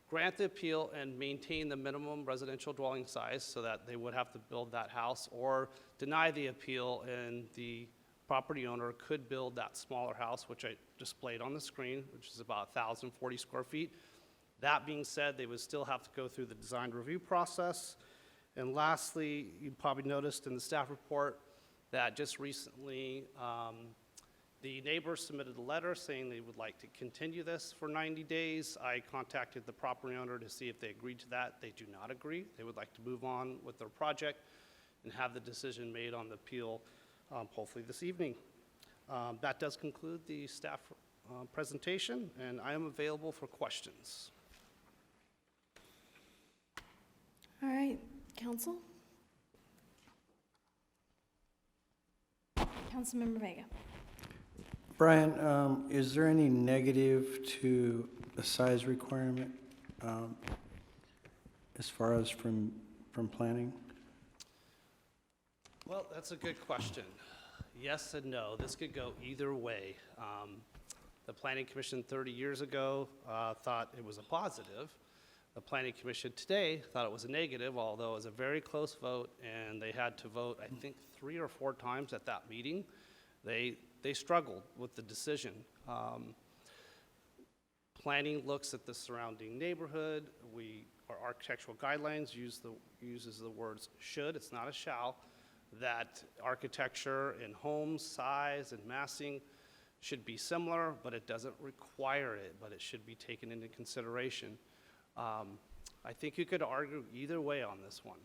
grant the appeal and maintain the minimum residential dwelling size so that they would have to build that house, or deny the appeal and the property owner could build that smaller house, which I displayed on the screen, which is about 1,040 square feet. That being said, they would still have to go through the design review process. And lastly, you probably noticed in the staff report that just recently the neighbors submitted a letter saying they would like to continue this for 90 days. I contacted the property owner to see if they agreed to that. They do not agree. They would like to move on with their project and have the decision made on the appeal hopefully this evening. That does conclude the staff presentation, and I am available for questions. All right, council? Councilmember Vega. Brian, is there any negative to the size requirement as far as from planning? Well, that's a good question. Yes and no. This could go either way. The Planning Commission 30 years ago thought it was a positive. The Planning Commission today thought it was a negative, although it was a very close vote, and they had to vote, I think, 3 or 4 times at that meeting. They struggled with the decision. Planning looks at the surrounding neighborhood. Our architectural guidelines uses the words should, it's not a shall, that architecture in homes, size, and massing should be similar, but it doesn't require it, but it should be taken into consideration. I think you could argue either way on this one.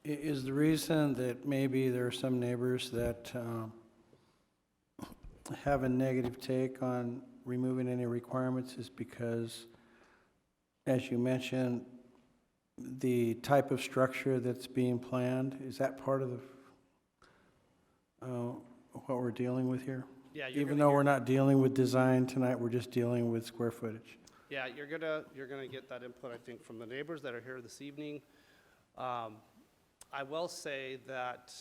Is the reason that maybe there are some neighbors that have a negative take on removing any requirements is because, as you mentioned, the type of structure that's being planned, is that part of the, what we're dealing with here? Yeah, you're Even gonna though hear- we're not dealing with design tonight, we're just dealing with square footage. Yeah, you're gonna get that input, I think, from the neighbors that are here this evening. I will say that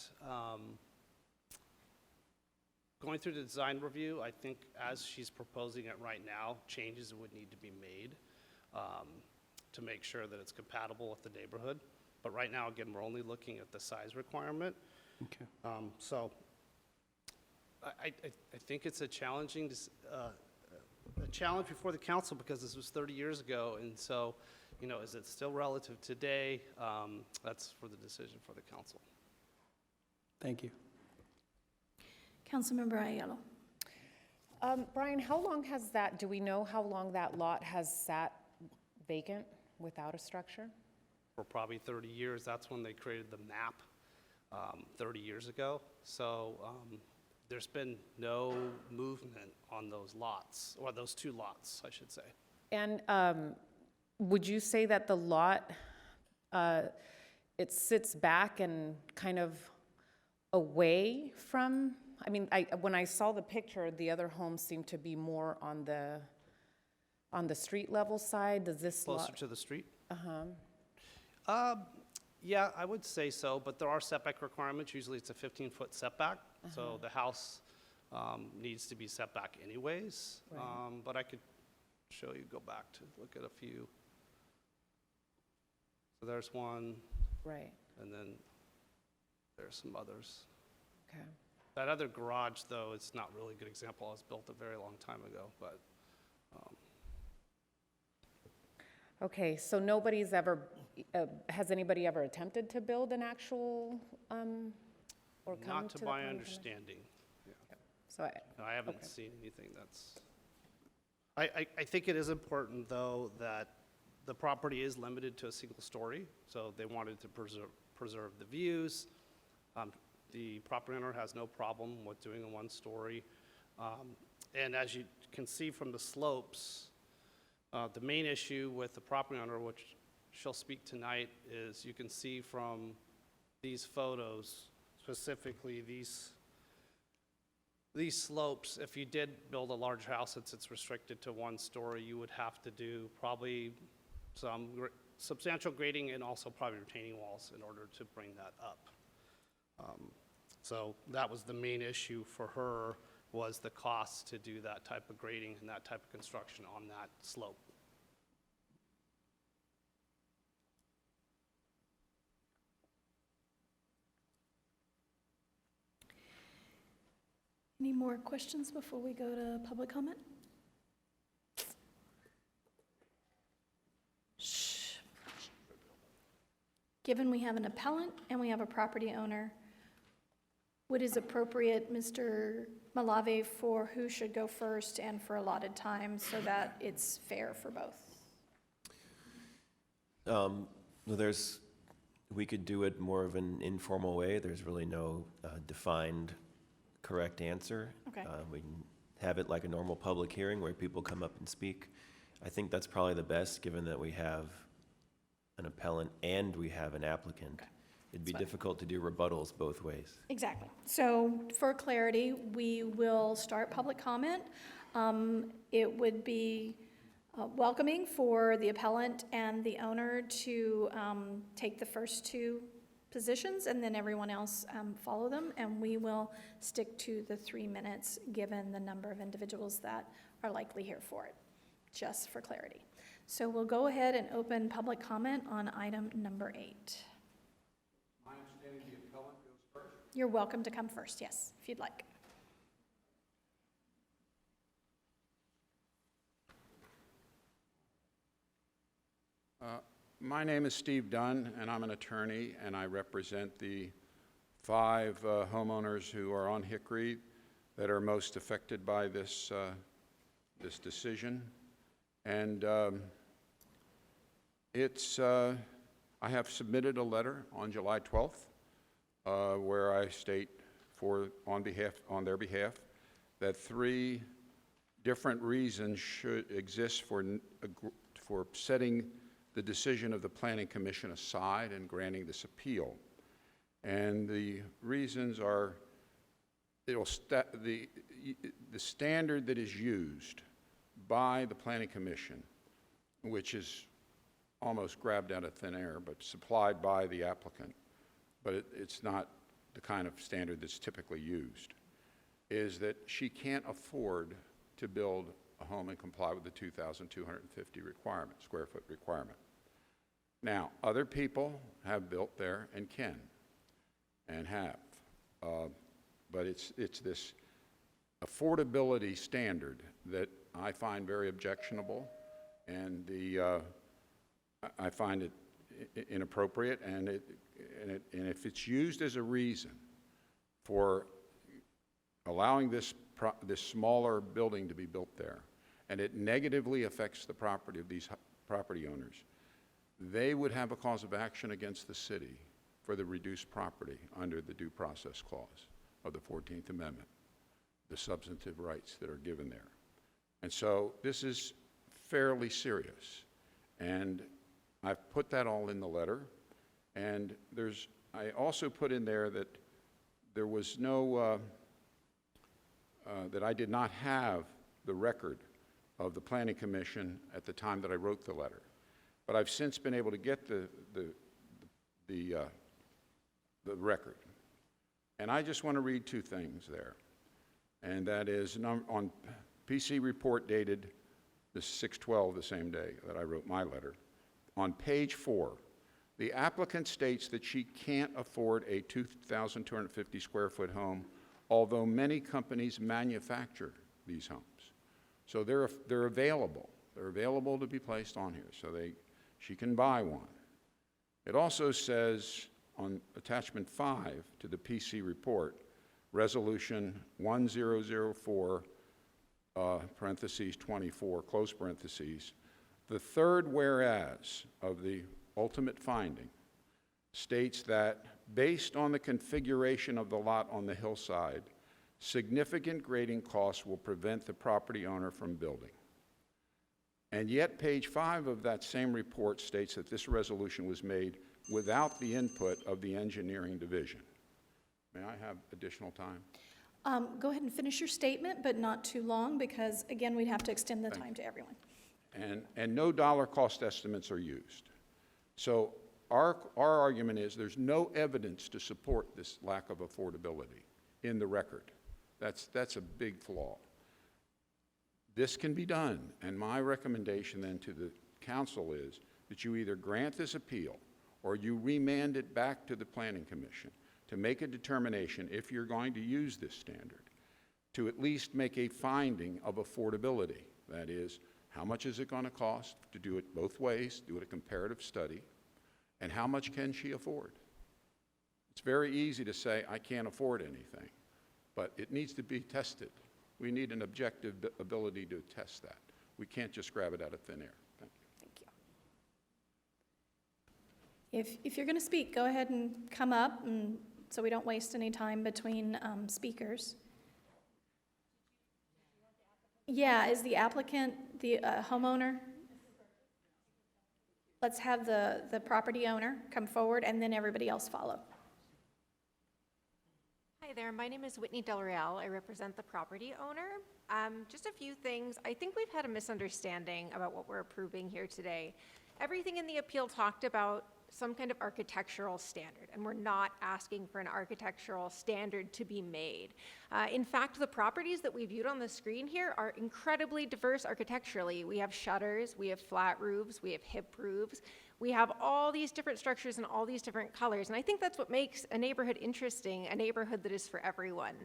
going through the design review, I think as she's proposing it right now, changes would need to be made to make sure that it's compatible with the neighborhood. But right now, again, we're only looking at the size requirement. Okay. So I think it's a challenging, a challenge before the council because this was 30 years ago. And so, you know, is it still relative today? That's for the decision for the council. Thank you. Councilmember Aiello. Brian, how long has that, do we know how long that lot has sat vacant without a structure? For probably 30 years, that's when they created the map 30 years ago. So there's been no movement on those lots, or those two lots, I should say. And would you say that the lot, it sits back and kind of away from, I mean, when I saw the picture, the other homes seem to be more on the street level side. Does this Closer lot? to the street? Uh-huh. Yeah, I would say so, but there are setback requirements. Usually it's a 15-foot setback, so the house needs to be set back anyways. Right. But I could show you, go back to look at a few. So there's one. Right. And then there's some others. Okay. That other garage, though, it's not really a good example. It was built a very long time ago, but Okay, so nobody's ever, has anybody ever attempted to build an actual, or come not to to the my planning understanding. Yeah. So No, I haven't okay. seen anything that's, I think it is important, though, that the property is limited to a single story, so they wanted to preserve the views. The property owner has no problem with doing a one-story. And as you can see from the slopes, the main issue with the property owner, which she'll speak tonight, is you can see from these photos, specifically these slopes, if you did build a large house, since it's restricted to one story, you would have to do probably some substantial grading and also probably retaining walls in order to bring that up. So that was the main issue for her, was the cost to do that type of grading and that type of construction on that slope. Any more questions before we go to public comment? Shh. Given we have an appellant and we have a property owner, what is appropriate, Mr. Malave, for who should go first and for allotted time so that it's fair for both? We could do it more of an informal way. There's really no defined correct answer. Okay. We can have it like a normal public hearing where people come up and speak. I think that's probably the best, given that we have an appellant and we have an applicant. Okay. It'd be That's fine. difficult to do rebuttals both ways. Exactly. So for clarity, we will start public comment. It would be welcoming for the appellant and the owner to take the first two positions, and then everyone else follow them, and we will stick to the 3 minutes given the number of individuals that are likely here for it, just for clarity. So we'll go ahead and open public comment on item number 8. My understanding the appellant goes first. You're welcome to come first, yes, if you'd like. My name is Steve Dunn, and I'm an attorney, and I represent the 5 homeowners who are on Hickory that are most affected by this, this decision. And I I have submitted a letter on July 12th where I state on their behalf that 3 different reasons should exist for setting the decision of the Planning Commission aside and granting this appeal. And the reasons are the standard that is used by the Planning Commission, which is almost grabbed out of thin air, but supplied by the applicant, but it's not the kind of standard that's typically used, is that she can't afford to build a home and comply with the 2,250 square foot requirement. Now, other people have built there and can, and have, but it's this affordability standard that I find very objectionable, and I find it inappropriate, and if it's used as a reason for allowing this smaller building to be built there, and it negatively affects the property of these property owners, they would have a cause of action against the city for the reduced property under the Due Process Clause of the 14th Amendment, the substantive rights that are given there. And so this is fairly serious, and I've put that all in the letter, and I also put in there that there was no, that I did not have the record of the Planning Commission at the time that I wrote the letter. But I've since been able to get the record. And I just want to read 2 things there. And that is on PC report dated the 6/12, the same day that I wrote my letter. On page 4, the applicant states that she can't afford a 2,250 square foot home, although many companies manufacture these homes. So they're available. They're available to be placed on here, so she can buy one. It also says on attachment 5 to the PC report, resolution 1004, parentheses 24, close parentheses, the third whereas of the ultimate finding states that based on the configuration of the lot on the hillside, significant grading costs will prevent the property owner from building. And yet page 5 of that same report states that this resolution was made without the input of the engineering division. May I have additional time? Go ahead and finish your statement, but not too long, because again, we'd have to extend the time to everyone. And no dollar cost estimates are used. So our argument is there's no evidence to support this lack of affordability in the record. That's a big flaw. This can be done, and my recommendation then to the council is that you either grant this appeal or you remand it back to the Planning Commission to make a determination, if you're going to use this standard, to at least make a finding of affordability. That is, how much is it going to cost to do it both ways, do a comparative study, and how much can she afford? It's very easy to say, I can't afford anything, but it needs to be tested. We need an objective ability to test that. We can't just grab it out of thin air. Thank you. Thank you. If you're going to speak, go ahead and come up, and so we don't waste any time between speakers. Yeah, is the applicant the homeowner? Let's have the property owner come forward, and then everybody else follow. Hi there, my name is Whitney Del Real. I represent the property owner. Just a few things. I think we've had a misunderstanding about what we're approving here today. Everything in the appeal talked about some kind of architectural standard, and we're not asking for an architectural standard to be made. In fact, the properties that we viewed on the screen here are incredibly diverse architecturally. We have shutters, we have flat roofs, we have hip roofs. We have all these different structures and all these different colors, and I think that's what makes a neighborhood interesting, a neighborhood that is for everyone.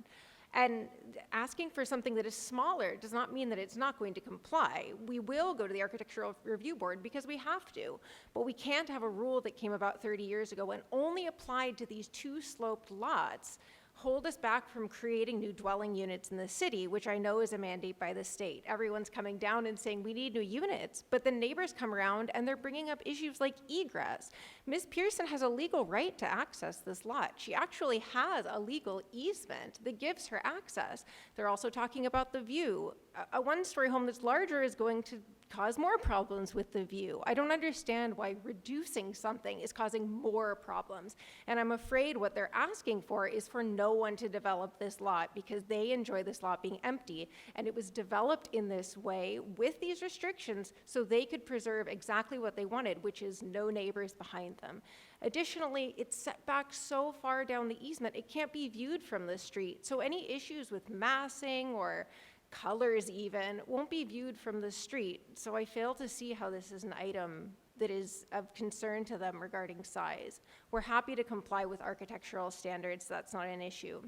And asking for something that is smaller does not mean that it's not going to comply. We will go to the Architectural Review Board because we have to, but we can't have a rule that came about 30 years ago and only applied to these 2 sloped lots. hold us back from creating new dwelling units in the city, which I know is a mandate by the state. Everyone's coming down and saying we need new units, but the neighbors come around and they're bringing up issues like egress. Ms. Pearson has a legal right to access this lot. She actually has a legal easement that gives her access. They're also talking about the view. A one-story home that's larger is going to cause more problems with the view. I don't understand why reducing something is causing more problems. And I'm afraid what they're asking for is for no one to develop this lot because they enjoy this lot being empty. And it was developed in this way with these restrictions so they could preserve exactly what they wanted, which is no neighbors behind them. Additionally, it's set back so far down the easement, it can't be viewed from the street. So any issues with massing or colors even won't be viewed from the street. So I fail to see how this is an item that is of concern to them regarding size. We're happy to comply with architectural standards. That's not an issue.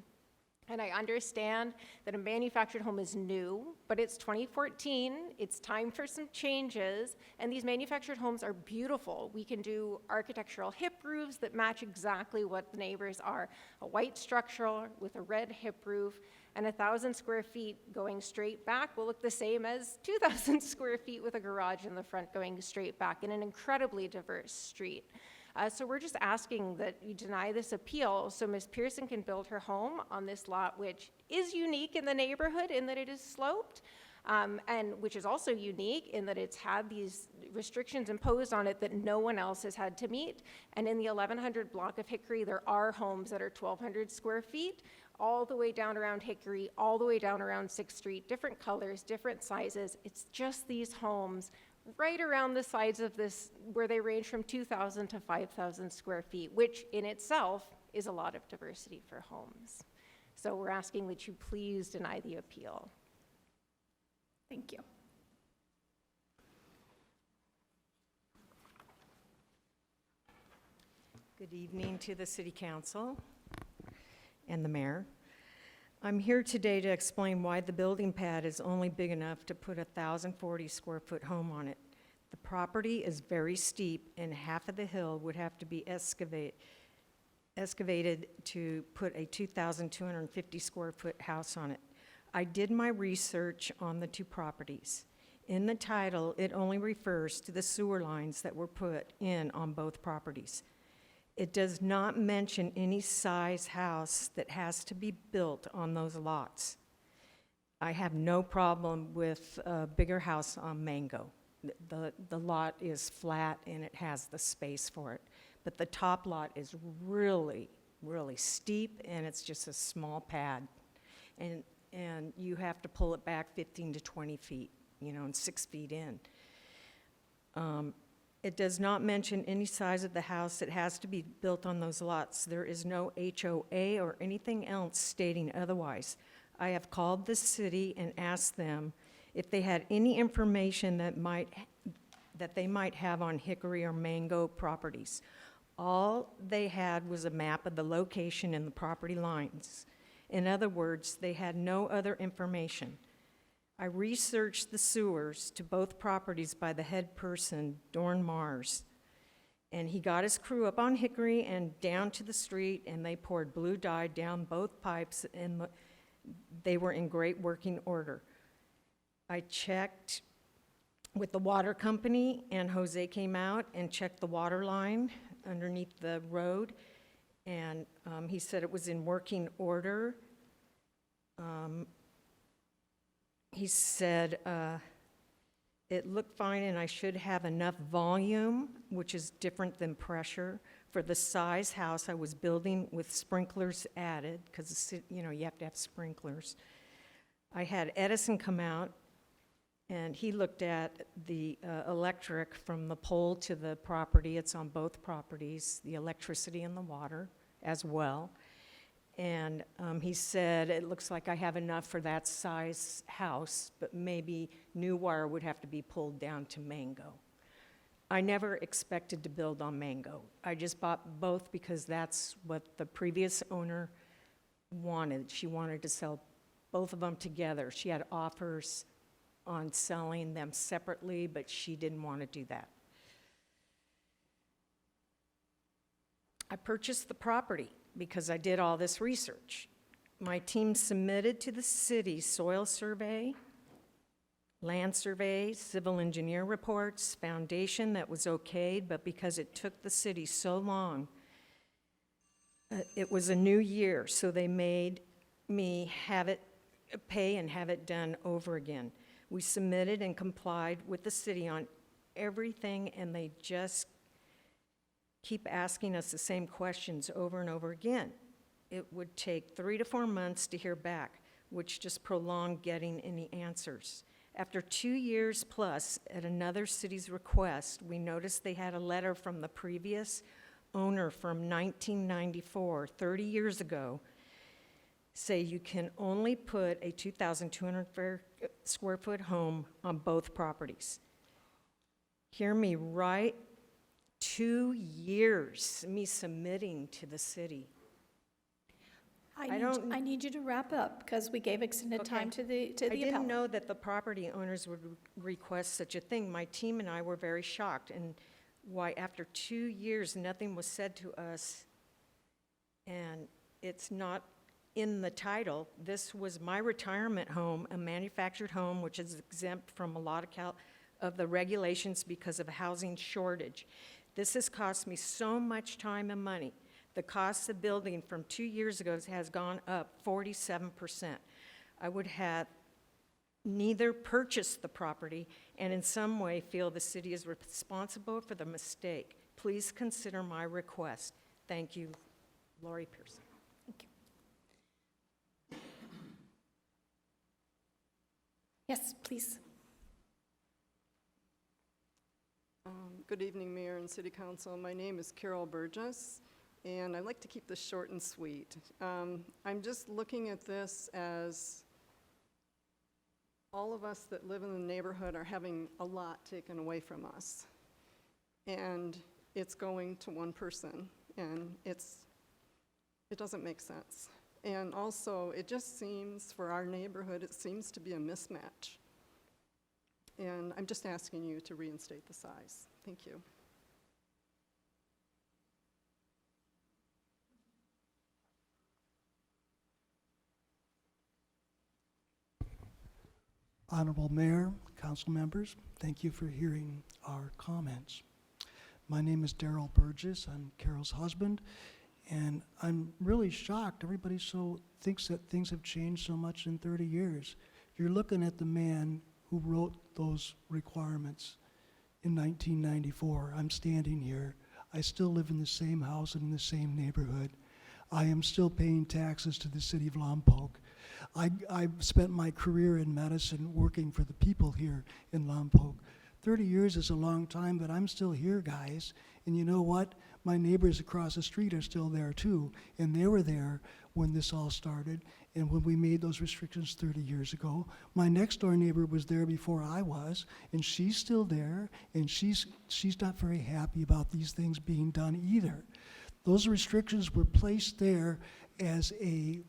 And I understand that a manufactured home is new, but it's 2014, it's time for some changes, and these manufactured homes are beautiful. We can do architectural hip roofs that match exactly what the neighbors are. A white structural with a red hip roof, and 1,000 square feet going straight back will look the same as 2,000 square feet with a garage in the front going straight back in an incredibly diverse street. So we're just asking that you deny this appeal so Ms. Pearson can build her home on this lot, which is unique in the neighborhood in that it is sloped, and which is also unique in that it's had these restrictions imposed on it that no one else has had to meet. And in the 1100 block of Hickory, there are homes that are 1,200 square feet, all the way down around Hickory, all the way down around 6th Street, different colors, different sizes. It's just these homes right around the sides of this where they range from 2,000 to 5,000 square feet, which in itself is a lot of diversity for homes. So we're asking that you please deny the appeal. Thank you. Good evening to the City Council and the Mayor. I'm here today to explain why the building pad is only big enough to put a 1,040 square foot home on it. The property is very steep and half of the hill would have to be excavated to put a 2,250 square foot house on it. I did my research on the two properties. In the title, it only refers to the sewer lines that were put in on both properties. It does not mention any size house that has to be built on those lots. I have no problem with a bigger house on Mango. The lot is flat and it has the space for it. But the top lot is really, really steep and it's just a small pad. And you have to pull it back 15 to 20 feet, and 6 feet in. It does not mention any size of the house that has to be built on those lots. There is no HOA or anything else stating otherwise. I have called the city and asked them if they had any information that they might have on Hickory or Mango properties. All they had was a map of the location and the property lines. In other words, they had no other information. I researched the sewers to both properties by the head person, Dorn Mars, and he got his crew up on Hickory and down to the street, and they poured blue dye down both pipes, and they were in great working order. I checked with the water company, and Jose came out and checked the water line underneath the road, and he said it was in working order. He said it looked fine and I should have enough volume, which is different than pressure, for the size house I was building with sprinklers added, because you have to have sprinklers. I had Edison come out and he looked at the electric from the pole to the property. It's on both properties, the electricity and the water as well. And he said, it looks like I have enough for that size house, but maybe new wire would have to be pulled down to Mango. I never expected to build on Mango. I just bought both because that's what the previous owner wanted. She wanted to sell both of them together. She had offers on selling them separately, but she didn't want to do that. I purchased the property because I did all this research. My team submitted to the city soil survey, land survey, civil engineer reports, foundation that was okayed, but because it took the city so long, it was a new year, so they made me have it pay and have it done over again. We submitted and complied with the city on everything, and they just keep asking us the same questions over and over again. It would take 3 to 4 months to hear back, which just prolonged getting any answers. After 2 years plus, at another city's request, we noticed they had a letter from the previous owner from 1994, 30 years ago, say you can only put a 2,200 square foot home on both properties. Hear me right, 2 years, me submitting to the city. I need you to wrap up because we gave extended time to the I didn't appellant. know that the property owners would request such a thing. My team and I were very shocked, and why after 2 years, nothing was said to us, and it's not in the title. This was my retirement home, a manufactured home, which is exempt from a lot of the regulations because of a housing shortage. This has cost me so much time and money. The cost of building from 2 years ago has gone up 47%. I would have neither purchased the property and in some way feel the city is responsible for the mistake. Please consider my request. Thank you, Lori Pearson. Thank you. Yes, please. Good evening, Mayor and City Council. My name is Carol Burgess, and I'd like to keep this short and sweet. I'm just looking at this as all of us that live in the neighborhood are having a lot taken away from us. And it's going to one person, and it doesn't make sense. And also, it just seems, for our neighborhood, it seems to be a mismatch. And I'm just asking you to reinstate the size. Thank you. Honorable Mayor, council members, thank you for hearing our comments. My name is Daryl Burgess. I'm Carol's husband, and I'm really shocked. Everybody thinks that things have changed so much in 30 years. You're looking at the man who wrote those requirements in 1994. I'm standing here. I still live in the same house and in the same neighborhood. I am still paying taxes to the city of Lompoc. I've spent my career in medicine working for the people here in Lompoc. 30 years is a long time, but I'm still here, guys. And you know what? My neighbors across the street are still there too, and they were there when this all started and when we made those restrictions 30 years ago. My next door neighbor was there before I was, and she's still there, and she's not very happy about these things being done either. Those restrictions were placed there as a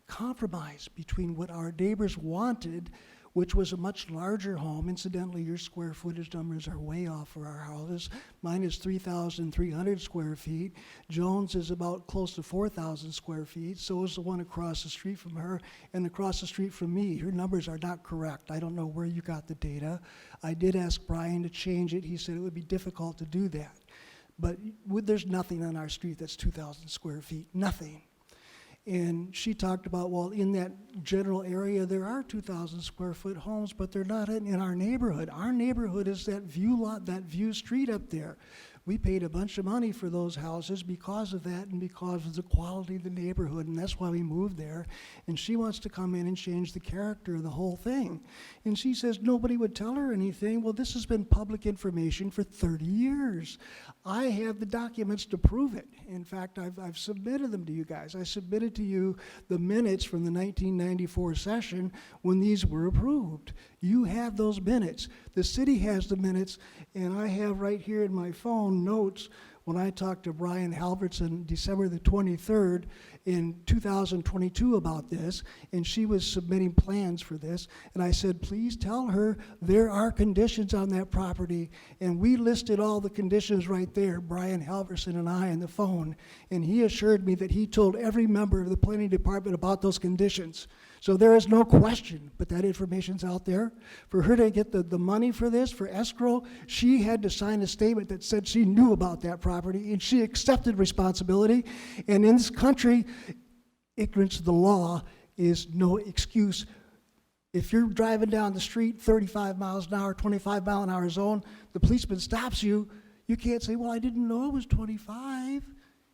compromise between what our neighbors wanted, which was a much larger home. Incidentally, your square footage numbers are way off for our houses. Mine is 3,300 square feet. Jones is about close to 4,000 square feet. So is the one across the street from her and across the street from me. Your numbers are not correct. I don't know where you got the data. I did ask Brian to change it. He said it would be difficult to do that. But there's nothing on our street that's 2,000 square feet, nothing. And she talked about, well, in that general area, there are 2,000 square foot homes, but they're not in our neighborhood. Our neighborhood is that view lot, that view street up there. We paid a bunch of money for those houses because of that and because of the quality of the neighborhood, and that's why we moved there. And she wants to come in and change the character of the whole thing. And she says nobody would tell her anything. Well, this has been public information for 30 years. I have the documents to prove it. In fact, I've submitted them to you guys. I submitted to you the minutes from the 1994 session when these were approved. You have those minutes. The city has the minutes, and I have right here in my phone notes when I talked to Brian Halverson December the 23rd in 2022 about this, and she was submitting plans for this, and I said, please tell her there are conditions on that property, and we listed all the conditions right there, Brian Halverson and I on the phone, and he assured me that he told every member of the planning department about those conditions. So there is no question, but that information's out there. For her to get the money for this, for escrow, she had to sign a statement that said she knew about that property and she accepted responsibility. And in this country, ignorance of the law is no excuse. If you're driving down the street 35 miles an hour, 25 mile an hour zone, the policeman stops you, you can't say, well, I didn't know it was 25.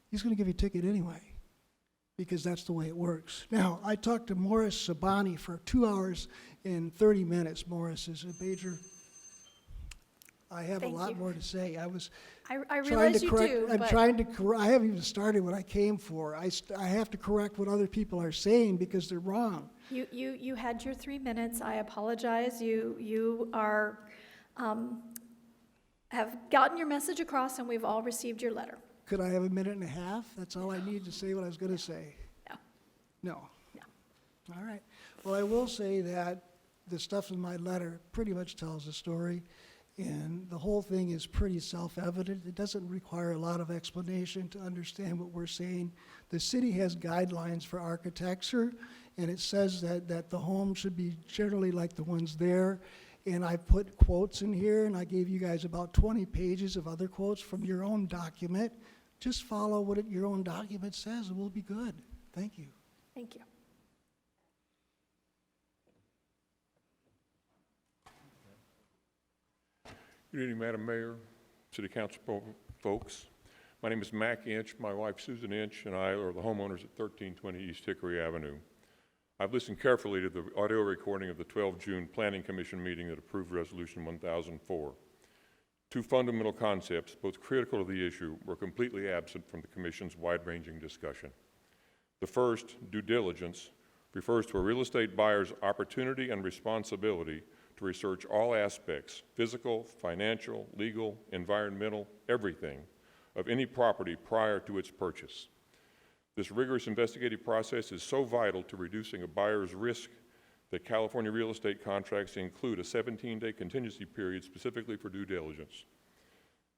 He's gonna give you a ticket anyway, because that's the way it works. Now, I talked to Morris Sabani for 2 hours and 30 minutes. Morris is a major. I have Thank a lot you. more to say. I trying realize to you correct, do, I'm but trying to correct, I haven't even started what I came for. I have to correct what other people are saying because they're wrong. you had your 3 minutes. I apologize. You are, have gotten your message across, and we've all received your letter. Could I have a minute and a half? That's all I need to say what I was gonna say. No. All right. Well, I will say that the stuff in my letter pretty much tells the story, and the whole thing is pretty self-evident. It doesn't require a lot of explanation to understand what we're saying. The city has guidelines for architecture, and it says that the home should be generally like the ones there. And I put quotes in here, and I gave you guys about 20 pages of other quotes from your own document. Just follow what your own document says, and we'll be good. Thank you. Thank you. Good evening, Madam Mayor, City Council folks. My name is Mac Inch. My wife Susan Inch and I are the homeowners at 1320 East Hickory Avenue. I've listened carefully to the audio recording of the 12 June Planning Commission meeting that approved Resolution 1004. Two fundamental concepts, both critical to the issue, were completely absent from the Commission's wide-ranging discussion. The first, due diligence, refers to a real estate buyer's opportunity and responsibility to research all aspects, physical, financial, legal, environmental, everything, of any property prior to its purchase. This rigorous investigative process is so vital to reducing a buyer's risk that California real estate contracts include a 17-day contingency period specifically for due diligence.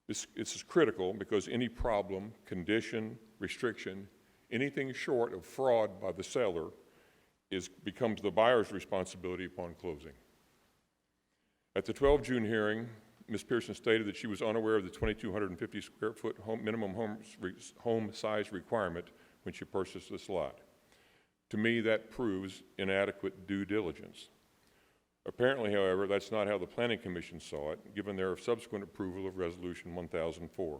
This is critical because any problem, condition, restriction, anything short of fraud by the seller becomes the buyer's responsibility upon closing. At the 12 June hearing, Ms. Pearson stated that she was unaware of the 2,250 square foot minimum home size requirement when she purchased this lot. To me, that proves inadequate due diligence. Apparently, however, that's not how the Planning Commission saw it, given their subsequent approval of Resolution 1004.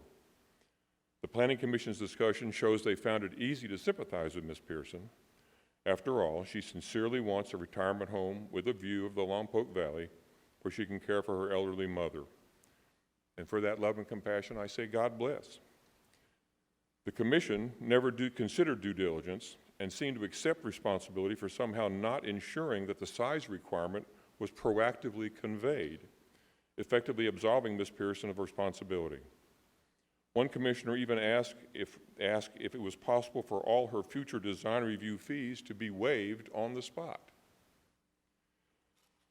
The Planning Commission's discussion shows they found it easy to sympathize with Ms. Pearson. After all, she sincerely wants a retirement home with a view of the Lompoc Valley where she can care for her elderly mother. And for that love and compassion, I say God bless. The Commission never considered due diligence and seemed to accept responsibility for somehow not ensuring that the size requirement was proactively conveyed, effectively absolving Ms. Pearson of responsibility. One commissioner even asked if it was possible for all her future design review fees to be waived on the spot.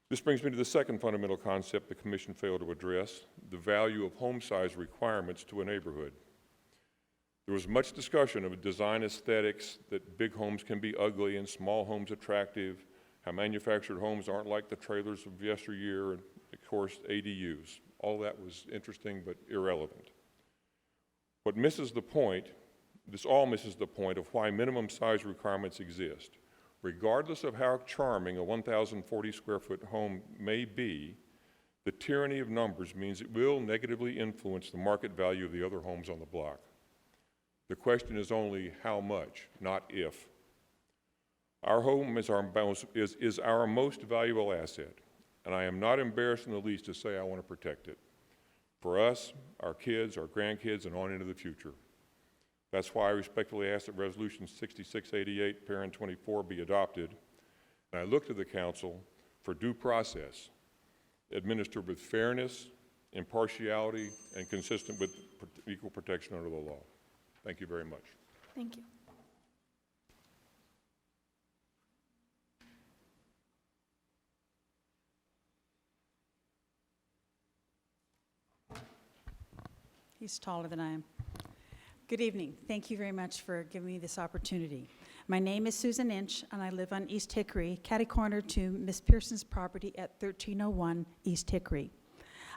This brings me to the second fundamental concept the Commission failed to address, the value of home size requirements to a neighborhood. There was much discussion of design aesthetics, that big homes can be ugly and small homes attractive, how manufactured homes aren't like the trailers of yesteryear, and of course, ADUs. All that was interesting but irrelevant. What misses the point, this all misses the point of why minimum size requirements exist. Regardless of how charming a 1,040 square foot home may be, the tyranny of numbers means it will negatively influence the market value of the other homes on the block. The question is only how much, not if. Our home is our most valuable asset, and I am not embarrassed in the least to say I want to protect it. For us, our kids, our grandkids, and on into the future. That's why I respectfully ask that Resolution 6688, Parent 24, be adopted, and I look to the Council for due process, administered with fairness, impartiality, and consistent with equal protection under the law. Thank you very much. Thank you. He's taller than I am. Good evening. Thank you very much for giving me this opportunity. My name is Susan Inch, and I live on East Hickory, catty-corner to Miss Pearson's property at 1301 East Hickory.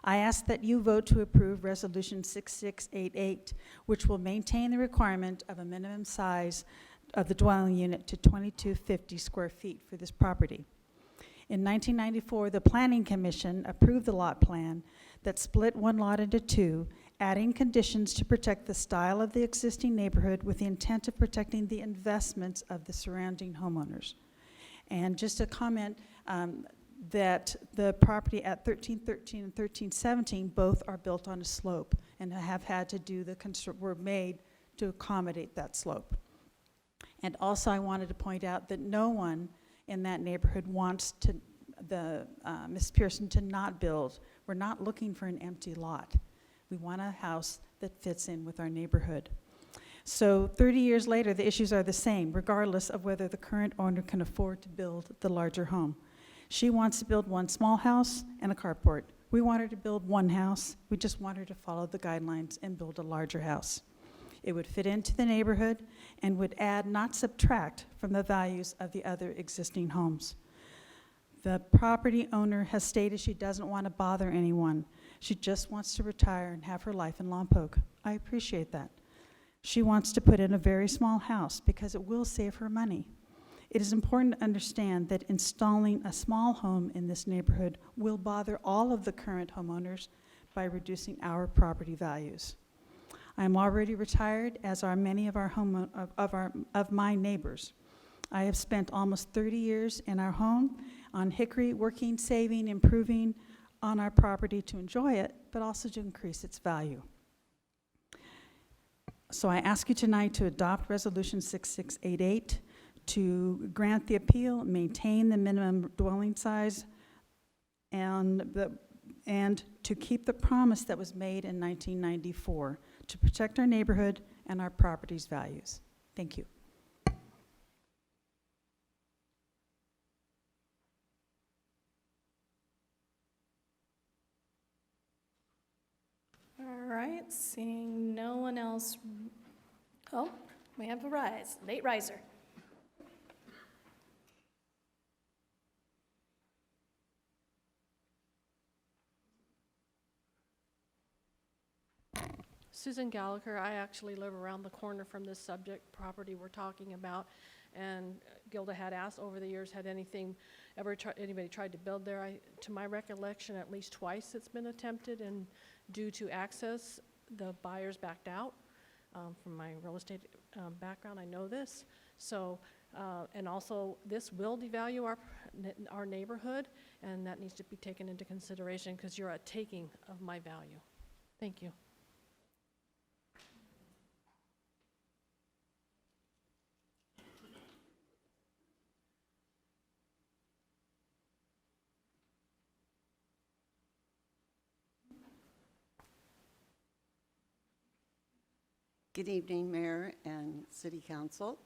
I ask that you vote to approve Resolution 6688, which will maintain the requirement of a minimum size of the dwelling unit to 2250 square feet for this property. In 1994, the Planning Commission approved the lot plan that split one lot into two, adding conditions to protect the style of the existing neighborhood with the intent of protecting the investments of the surrounding homeowners. And just a comment that the property at 1313 and 1317 both are built on a slope and have had to do were made to accommodate that slope. And also I wanted to point out that no one in that neighborhood wants Miss Pearson to not build. We're not looking for an empty lot. We want a house that fits in with our neighborhood. So 30 years later, the issues are the same, regardless of whether the current owner can afford to build the larger home. She wants to build one small house and a carport. We want her to build one house. We just want her to follow the guidelines and build a larger house. It would fit into the neighborhood and would add, not subtract, from the values of the other existing homes. The property owner has stated she doesn't want to bother anyone. She just wants to retire and have her life in Lompoc. I appreciate that. She wants to put in a very small house because it will save her money. It is important to understand that installing a small home in this neighborhood will bother all of the current homeowners by reducing our property values. I am already retired, as are many of my neighbors. I have spent almost 30 years in our home on Hickory, working, saving, improving on our property to enjoy it, but also to increase its value. So I ask you tonight to adopt Resolution 6688 to grant the appeal, maintain the minimum dwelling size, and to keep the promise that was made in 1994 to protect our neighborhood and our property's values. Thank you. All right, seeing no one else. Oh, we have a late riser. Susan Gallagher. I actually live around the corner from this subject property we're talking about, and Gilda had asked over the years, had anybody tried to build there? To my recollection, at least twice it's been attempted, and due to access, the buyers backed out. From my real estate background, I know this. So, and also this will devalue our neighborhood, and that needs to be taken into consideration because you're a taking of my value. Thank you. Good evening, Mayor and City Council.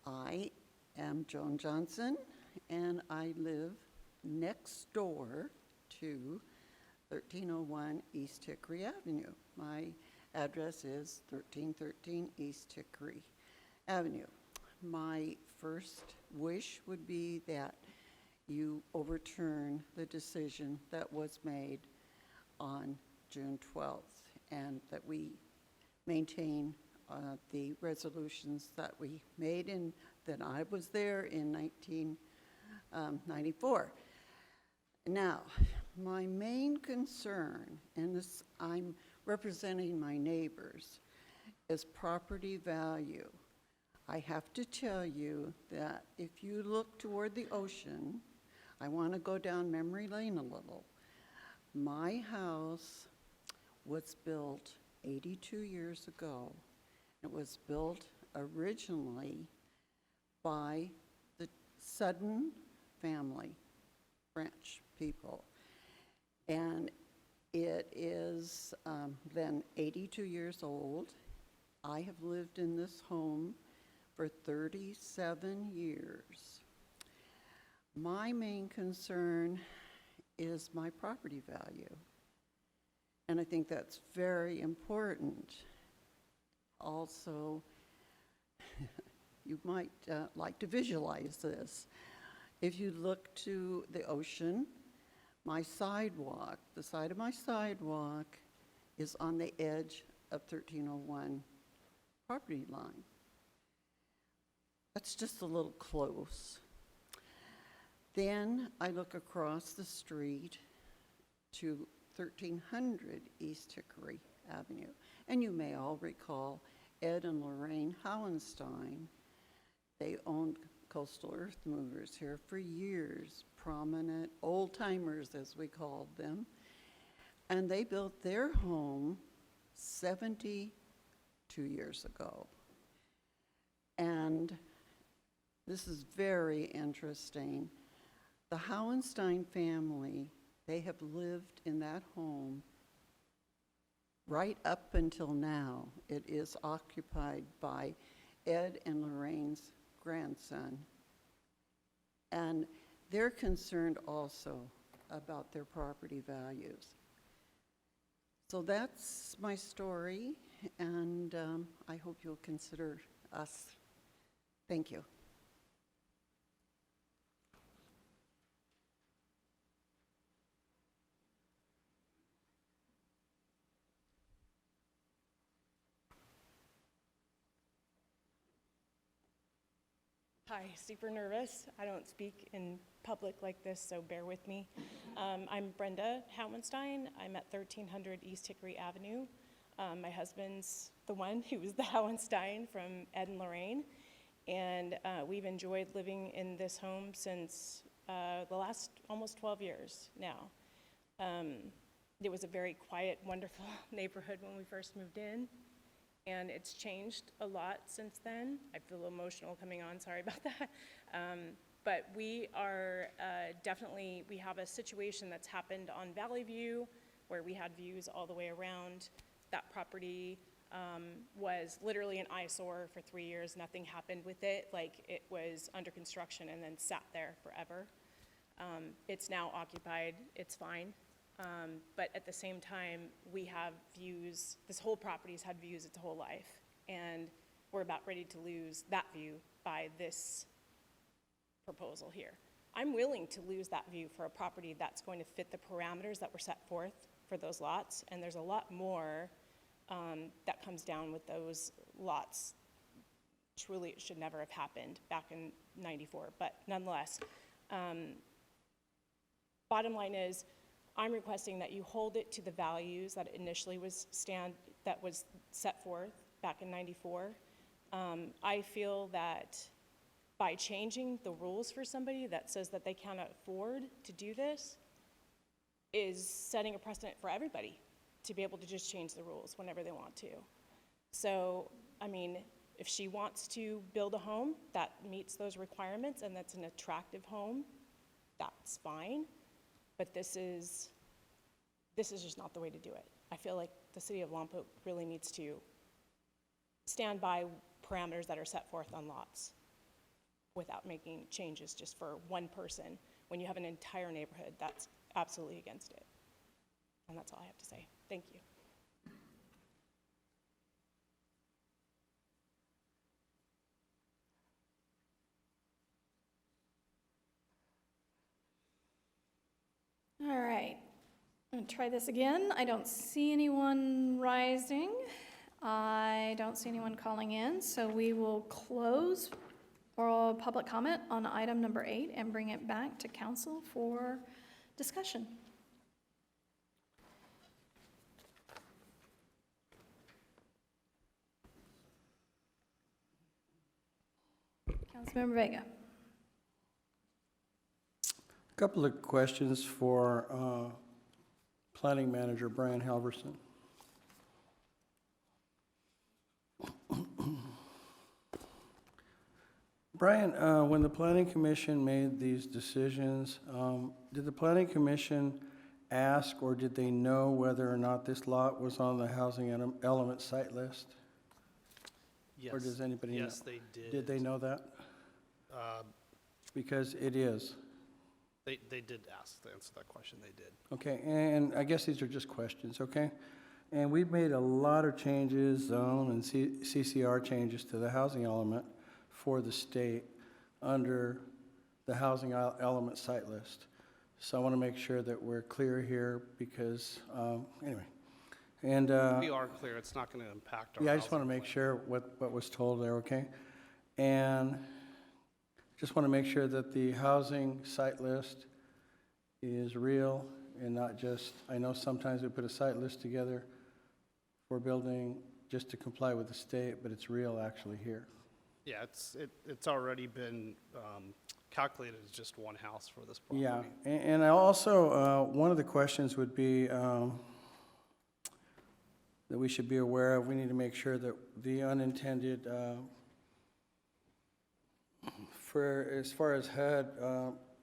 I am Joan Johnson, and I live next door to 1301 East Hickory Avenue. My address is 1313 East Hickory Avenue. My first wish would be that you overturn the decision that was made on June 12th, and that we maintain the resolutions that we made that I was there in 1994. Now, my main concern, and this I'm representing my neighbors, is property value. I have to tell you that if you look toward the ocean, I want to go down memory lane a little. My house was built 82 years ago. It was built originally by the Sudden family, French people. And It is then 82 years old. I have lived in this home for 37 years. My main concern is my property value. And I think that's very important. Also, you might like to visualize this. If you look to the ocean, my sidewalk, the side of my sidewalk is on the edge of 1301 property line. That's just a little close. Then I look across the street to 1300 East Hickory Avenue. And you may all recall Ed and Lorraine Howenstein. They owned Coastal Earth Movers here for years, prominent old timers as we called them. And they built their home 72 years ago. And this is very interesting. The Howenstein family, they have lived in that home right up until now. It is occupied by Ed and Lorraine's grandson. And they're concerned also about their property values. So that's my story, and I hope you'll consider us. Thank you. Hi, super nervous. I don't speak in public like this, so bear with me. I'm Brenda Howenstein. I'm at 1300 East Hickory Avenue. My husband's the one who was the Howenstein from Ed and Lorraine. And we've enjoyed living in this home since the last almost 12 years now. It was a very quiet, wonderful neighborhood when we first moved in. And it's changed a lot since then. I feel emotional coming on, sorry about that. But we are definitely, we have a situation that's happened on Valley View where we had views all the way around. That property was literally an eyesore for 3 years. Nothing happened with it. Like it was under construction and then sat there forever. It's now occupied, it's fine. But at the same time, we have views, this whole property's had views its whole life, and we're about ready to lose that view by this proposal here. I'm willing to lose that view for a property that's going to fit the parameters that were set forth for those lots, and there's a lot more that comes down with those lots. Truly, it should never have happened back in '94, but nonetheless. Bottom line is, I'm requesting that you hold it to the values that initially was set forth back in '94. I feel that by changing the rules for somebody that says that they cannot afford to do this is setting a precedent for everybody to be able to just change the rules whenever they want to. So, I mean, if she wants to build a home that meets those requirements and that's an attractive home, that's fine. But this is just not the way to do it. I feel like the city of Lompoc really needs to stand by parameters that are set forth on lots without making changes just for one person when you have an entire neighborhood that's absolutely against it. And that's all I have to say. Thank you. All right, I'm gonna try this again. I don't see anyone rising. I don't see anyone calling in, so we will close oral public comment on item number 8 and bring it back to council for discussion. Councilmember Vega. A couple of questions for Planning Manager Brian Halverson. Brian, when the Planning Commission made these decisions, did the Planning Commission ask, or did they know whether or not this lot was on the housing element site list? Yes. Or does anybody know? Yes, they did. Did they know that? Uh, Because it is. They did ask to answer that question, they did. Okay, and I guess these are just questions, okay? And we've made a lot of changes, zone and CCR changes to the housing element for the state under the housing element site list. So I want to make sure that we're clear here because, anyway. And, We are clear, it's not going to impact our yeah, I just want to housing make plan. sure what was told there, okay? And just want to make sure that the housing site list is real and not just, I know sometimes we put a site list together for building just to comply with the state, but it's real actually here. Yeah, it's already been calculated as just one house for this property. Yeah, and I also, one of the questions would be that we should be aware of, we need to make sure that the unintended, as far as HUD,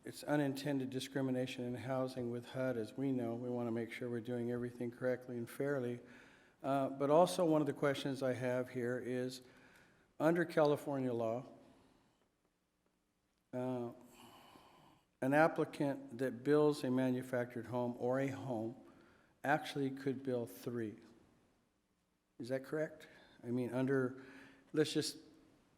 it's unintended discrimination in housing with HUD, as we know. We want to make sure we're doing everything correctly and fairly. But also one of the questions I have here is, under California law, an applicant that builds a manufactured home or a home actually could build 3. Is that correct? I mean, let's just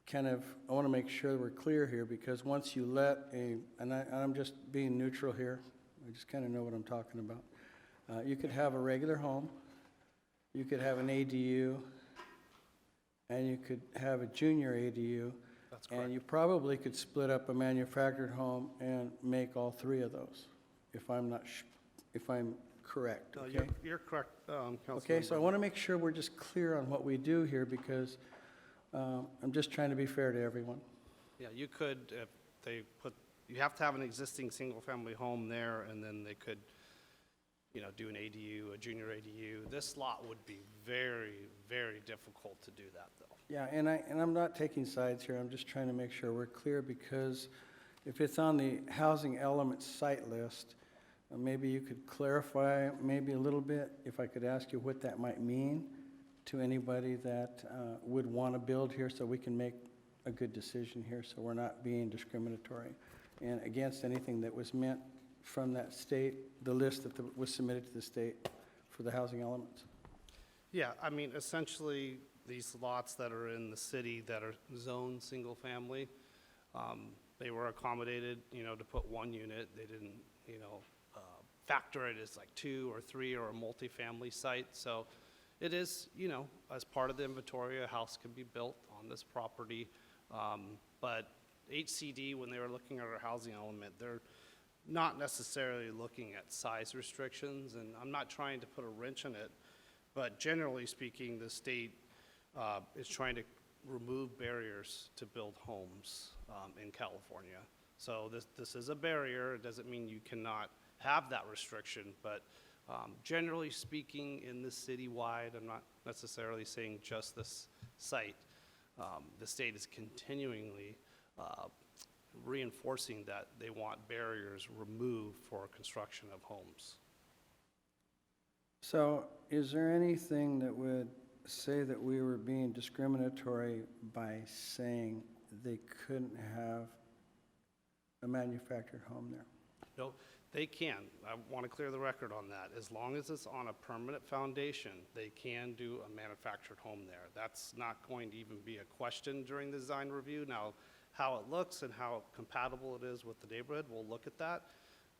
kind of, I want to make sure we're clear here, because once you let and I'm just being neutral here, I just kind of know what I'm talking about. You could have a regular home, you could have an ADU, and you could have a junior ADU. That's correct. And you probably could split up a manufactured home and make all 3 of those, if I'm correct, No, okay? you're correct, Councilmember. Okay, so I want to make sure we're just clear on what we do here, because I'm just trying to be fair to everyone. Yeah, you could, if they you have to have an existing single-family home there, and then they could, do an ADU, a junior ADU. This lot would be very, very difficult to do that, though. Yeah, and I'm not taking sides here, I'm just trying to make sure we're clear, because if it's on the housing element site list, maybe you could clarify maybe a little bit, if I could ask you what that might mean to anybody that would want to build here, so we can make a good decision here, so we're not being discriminatory and against anything that was meant from that state, the list that was submitted to the state for the housing elements. Yeah, I mean, essentially, these lots that are in the city that are zoned single-family, they were accommodated, to put 1 unit. They didn't, factor it as like 2 or 3 or a multifamily site. So it is, as part of the inventory, a house can be built on this property. But HCD, when they were looking at our housing element, they're not necessarily looking at size restrictions, and I'm not trying to put a wrench in it, but generally speaking, the state is trying to remove barriers to build homes in California. So this is a barrier. It doesn't mean you cannot have that restriction, but generally speaking, in the citywide, I'm not necessarily saying just this site, the state is continually reinforcing that they want barriers removed for construction of homes. So is there anything that would say that we were being discriminatory by saying they couldn't have a manufactured home there? No, they can. I want to clear the record on that. As long as it's on a permanent foundation, they can do a manufactured home there. That's not going to even be a question during the design review. Now, how it looks and how compatible it is with the neighborhood, we'll look at that.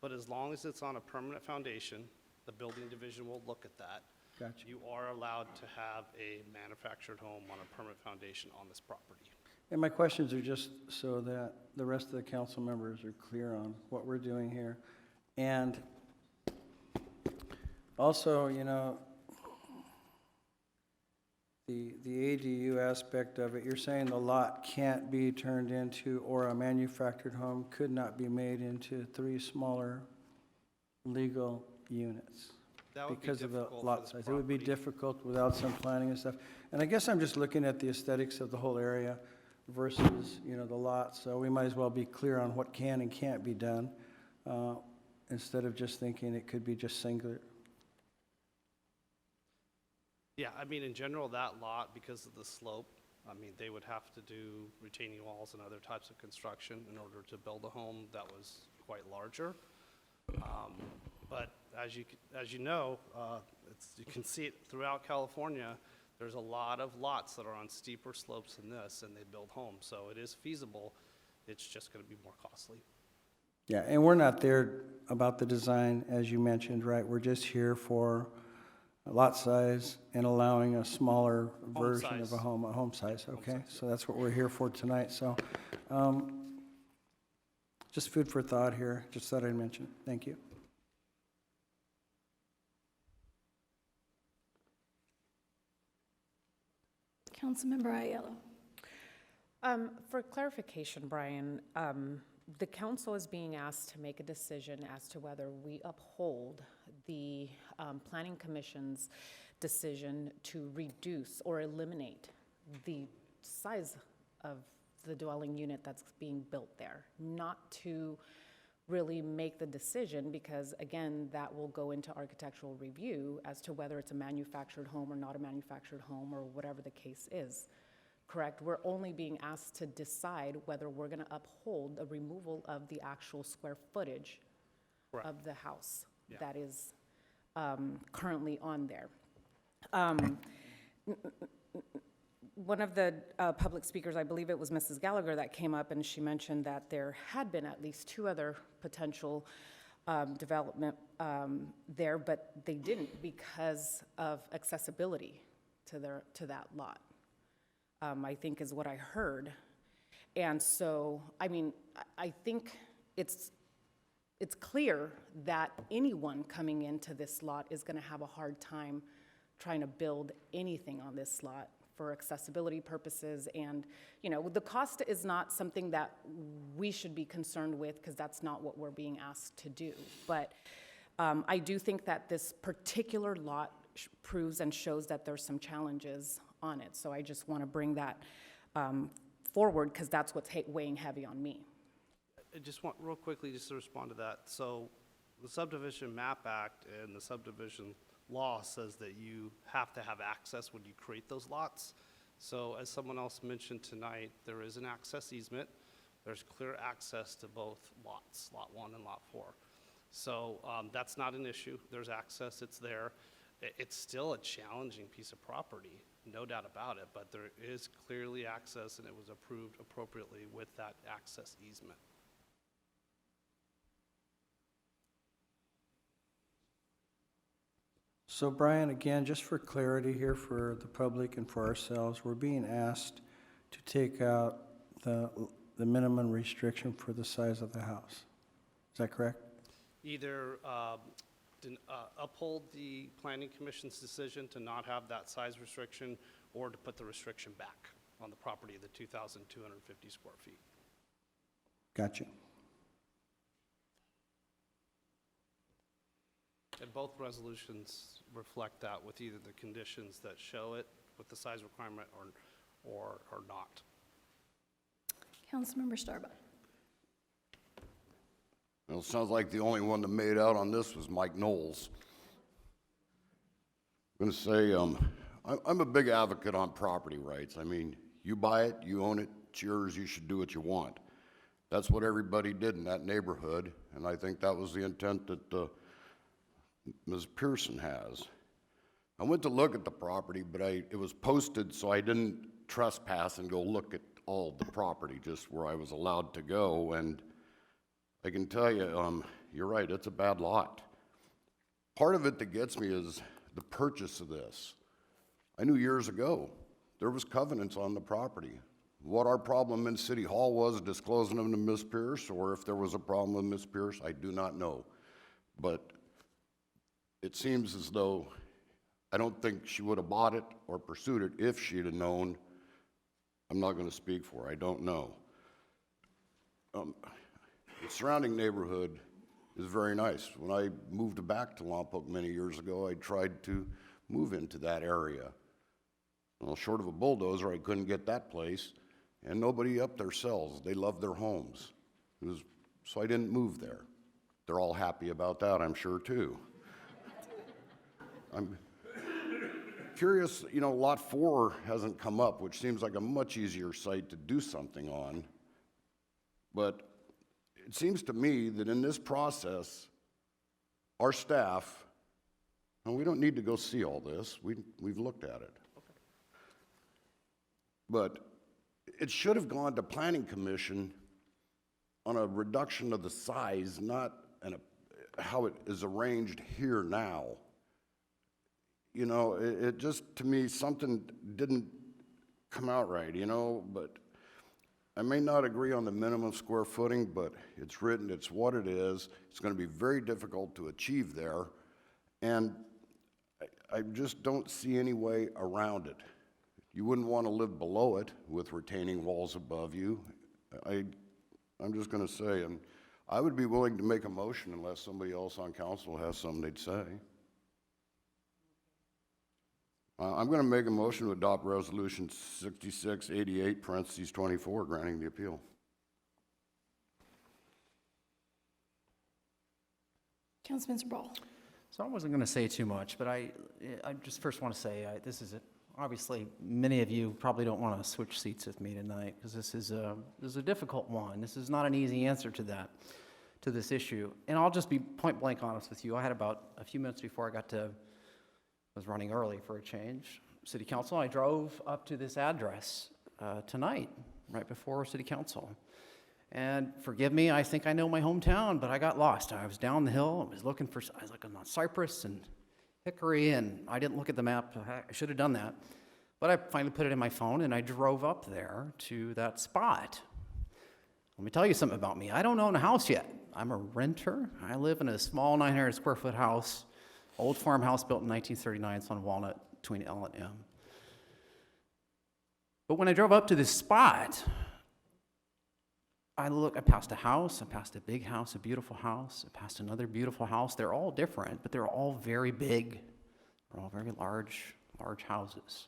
But as long as it's on a permanent foundation, the building division will look at that. Gotcha. You are allowed to have a manufactured home on a permanent foundation on this property. And my questions are just so that the rest of the council members are clear on what we're doing here. And also, the ADU aspect of it, you're saying the lot can't be turned into, or a manufactured home could not be made into 3 smaller legal units That would be because of the difficult for lot this size. It would be property. difficult without some planning and stuff. And I guess I'm just looking at the aesthetics of the whole area versus, the lot. So we might as well be clear on what can and can't be done. instead of just thinking it could be just singular? Yeah, I mean, in general, that lot, because of the slope, I mean, they would have to do retaining walls and other types of construction in order to build a home that was quite larger. But as you know, you can see it throughout California, there's a lot of lots that are on steeper slopes than this, and they build homes. So it is feasible, it's just gonna be more costly. Yeah, and we're not there about the design, as you mentioned, right? We're just here for lot size and allowing a smaller version of size. a home size, okay? size, So that's what we're here for tonight, so, just food for thought here, just thought I'd mention. Thank you. Councilmember Aiello. For clarification, Brian, the council is being asked to make a decision as to whether we uphold the Planning Commission's decision to reduce or eliminate the size of the dwelling unit that's being built there, not to really make the decision, because again, that will go into architectural review as to whether it's a manufactured home or not a manufactured home or whatever the case is. Correct? We're only being asked to decide whether we're going to uphold the removal of the actual square footage Correct. of the house Yeah. that is currently on there. One of the public speakers, I believe it was Mrs. Gallagher, that came up and she mentioned that there had been at least 2 other potential development there, but they didn't because of accessibility to that lot. I think is what I heard. And so, I mean, I think it's clear that anyone coming into this lot is going to have a hard time trying to build anything on this lot for accessibility purposes. And, you know, the cost is not something that we should be concerned with, because that's not what we're being asked to do. But I do think that this particular lot proves and shows that there's some challenges on it. So I just want to bring that forward, because that's what's weighing heavy on me. I just want, real quickly, just to respond to that. So the Subdivision Map Act and the subdivision law says that you have to have access when you create those lots. So as someone else mentioned tonight, there is an access easement. There's clear access to both lots, Lot 1 and Lot 4. So that's not an issue. There's access, it's there. It's still a challenging piece of property, no doubt about it, but there is clearly access, and it was approved appropriately with that access easement. So Brian, again, just for clarity here for the public and for ourselves, we're being asked to take out the minimum restriction for the size of the house. Is that correct? Either uphold the Planning Commission's decision to not have that size restriction, or to put the restriction back on the property of the 2,250 square feet. Gotcha. And both resolutions reflect that with either the conditions that show it with the size requirement or not. Councilmember Starbuck. Well, it sounds like the only one that made out on this was Mike Knowles. I'm going to say, I'm a big advocate on property rights. I mean, you buy it, you own it, it's yours, you should do what you want. That's what everybody did in that neighborhood, and I think that was the intent that Ms. Pearson has. I went to look at the property, but it was posted, so I didn't trespass and go look at all the property, just where I was allowed to go, and I can tell you, you're right, it's a bad lot. Part of it that gets me is the purchase of this. I knew years ago there was covenants on the property. What our problem in City Hall was disclosing them to Ms. Pierce, or if there was a problem with Ms. Pierce, I do not know. But it seems as though I don't think she would have bought it or pursued it if she'd have known. I'm not going to speak for her, I don't know. The surrounding neighborhood is very nice. When I moved back to Lompoc many years ago, I tried to move into that area. Well, short of a bulldozer, I couldn't get that place, and nobody up there sells. They love their homes. So I didn't move there. They're all happy about that, I'm sure, too. I'm curious, Lot 4 hasn't come up, which seems like a much easier site to do something on. But it seems to me that in this process, our staff, and we don't need to go see all this, we've looked at it. But it should have gone to Planning Commission on a reduction of the size, not how it is arranged here now. It just, to me, something didn't come out right, but I may not agree on the minimum square footing, but it's written, it's what it is. It's going to be very difficult to achieve there, and I just don't see any way around it. You wouldn't want to live below it with retaining walls above you. I'm just going to say, and I would be willing to make a motion unless somebody else on council has something they'd say. I'm going to make a motion to adopt Resolution 6688, parentheses 24, granting the appeal. Councilman Sproul. So I wasn't going to say too much, but I just first want to say this is obviously many of you probably don't want to switch seats with me tonight because this is a difficult one. This is not an easy answer to this issue. And I'll just be point blank honest with you. I had about a few minutes before I was running early for a change. City Council, I drove up to this address tonight, right before City Council. And forgive me, I think I know my hometown, but I got lost. I was down the hill, I was looking on Cypress and Hickory, and I didn't look at the map. I should have done that. But I finally put it in my phone, and I drove up there to that spot. Let me tell you something about me. I don't own a house yet. I'm a renter. I live in a small 900 square foot house, old farmhouse built in 1939. It's on Walnut between L and M. But when I drove up to this spot, I passed a house, I passed a big house, a beautiful house, I passed another beautiful house. They're all different, but they're all very big. They're all very large houses.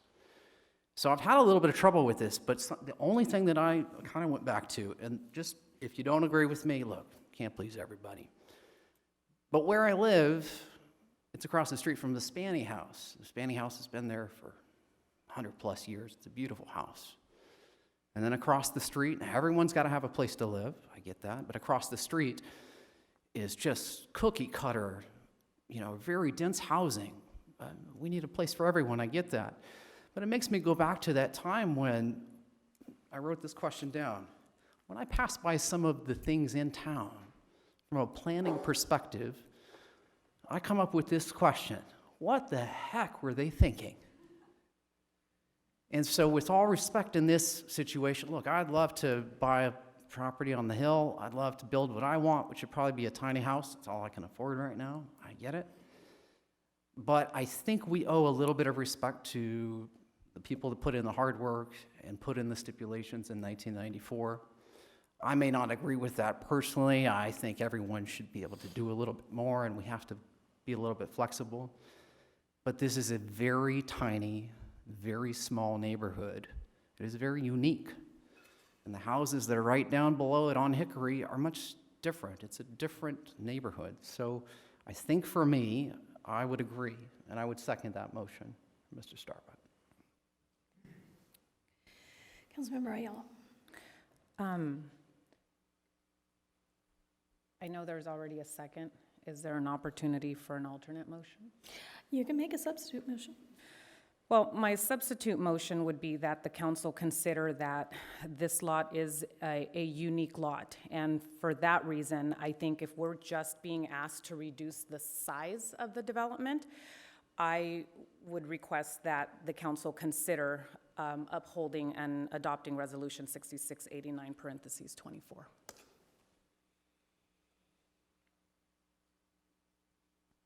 So I've had a little bit of trouble with this, but the only thing that I kind of went back to, and just if you don't agree with me, look, can't please everybody. But where I live, it's across the street from the Spanny house. The Spanny house has been there for 100 plus years. It's a beautiful house. And then across the street, everyone's got to have a place to live. I get that. But across the street is just cookie cutter, very dense housing. We need a place for everyone. I get that. But it makes me go back to that time when I wrote this question down. When I pass by some of the things in town, from a planning perspective, I come up with this question: what the heck were they thinking? And so with all respect in this situation, look, I'd love to buy a property on the hill. I'd love to build what I want, which would probably be a tiny house. That's all I can afford right now. I get it. But I think we owe a little bit of respect to the people that put in the hard work and put in the stipulations in 1994. I may not agree with that personally. I think everyone should be able to do a little bit more, and we have to be a little bit flexible. But this is a very tiny, very small neighborhood. It is very unique. And the houses that are right down below it on Hickory are much different. It's a different neighborhood. So I think for me, I would agree, and I would second that motion, Mr. Starbuck. Councilmember Ayala. I know there's already a second. Is there an opportunity for an alternate motion? You can make a substitute motion. Well, my substitute motion would be that the council consider that this lot is a unique lot. And for that reason, I think if we're just being asked to reduce the size of the development, I would request that the council consider upholding and adopting Resolution 6689, parentheses 24.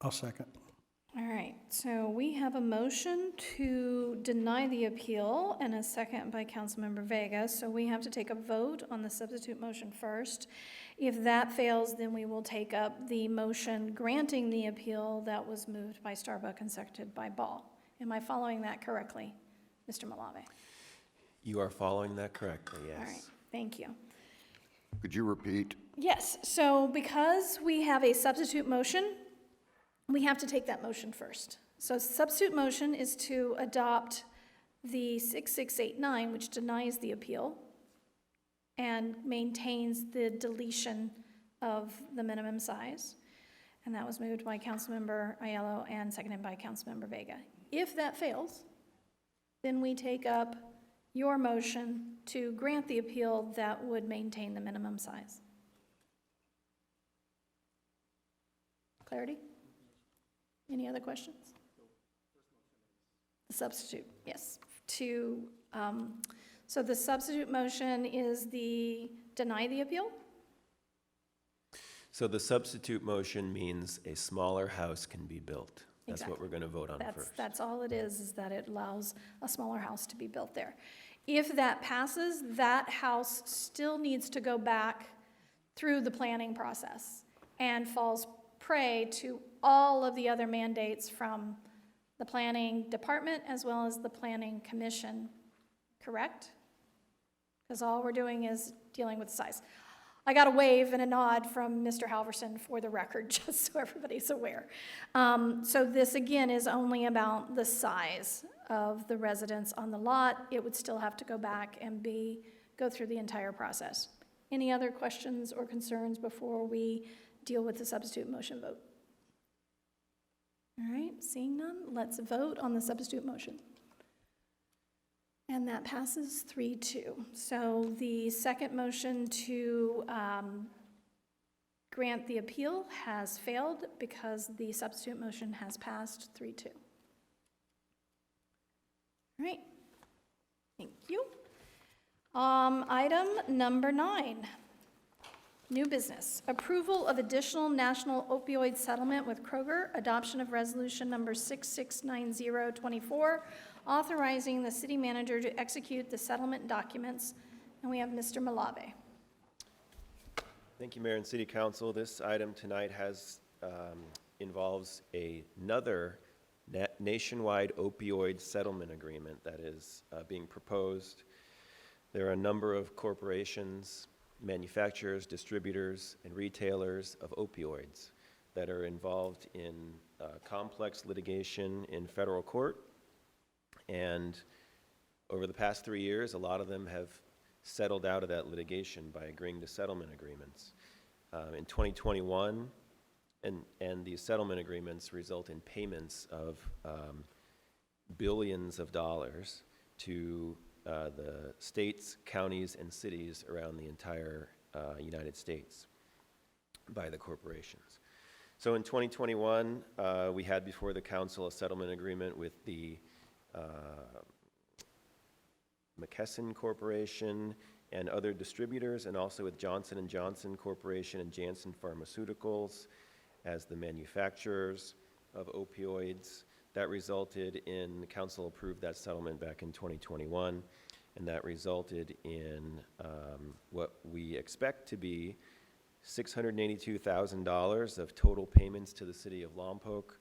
I'll second. All right, so we have a motion to deny the appeal and a second by Councilmember Vega. So we have to take a vote on the substitute motion first. If that fails, then we will take up the motion granting the appeal that was moved by Starbuck and seconded by Ball. Am I following that correctly, Mr. Malave? You are following that correctly, yes. All right, thank you. Could you repeat? Yes, so because we have a substitute motion, we have to take that motion first. So substitute motion is to adopt the 6689, which denies the appeal and maintains the deletion of the minimum size. And that was moved by Councilmember Aiello and seconded by Councilmember Vega. If that fails, then we take up your motion to grant the appeal that would maintain the minimum size. Clarity? Any other questions? The substitute, yes. So the substitute motion is the deny the appeal? So the substitute motion means a smaller house can be built. That's what we're going to vote on first. That's all it is that it allows a smaller house to be built there. If that passes, that house still needs to go back through the planning process and falls prey to all of the other mandates from the planning department as well as the planning commission, correct? Because all we're doing is dealing with size. I got a wave and a nod from Mr. Halverson for the record, just so everybody's aware. So this, again, is only about the size of the residence on the lot. It would still have to go back and go through the entire process. Any other questions or concerns before we deal with the substitute motion vote? All right, seeing none, let's vote on the substitute motion. And that passes 3-2. So the second motion to grant the appeal has failed because the substitute motion has passed 3-2. All right, thank you. Item number 9, new business. Approval of additional national opioid settlement with Kroger, adoption of resolution number 669024, authorizing the city manager to execute the settlement documents. And we have Mr. Malave. Thank you, Mayor and City Council. This item tonight involves another nationwide opioid settlement agreement that is being proposed. There are a number of corporations, manufacturers, distributors, and retailers of opioids that are involved in complex litigation in federal court. And over the past 3 years, a lot of them have settled out of that litigation by agreeing to settlement agreements. In 2021, and these settlement agreements result in payments of billions of dollars to the states, counties, and cities around the entire United States by the corporations. So in 2021, we had before the council a settlement agreement with the McKesson Corporation and other distributors, and also with Johnson & Johnson Corporation and Janssen Pharmaceuticals as the manufacturers of opioids. That resulted in, the council approved that settlement back in 2021, and that resulted in what we expect to be $682,000 of total payments to the city of Lompoc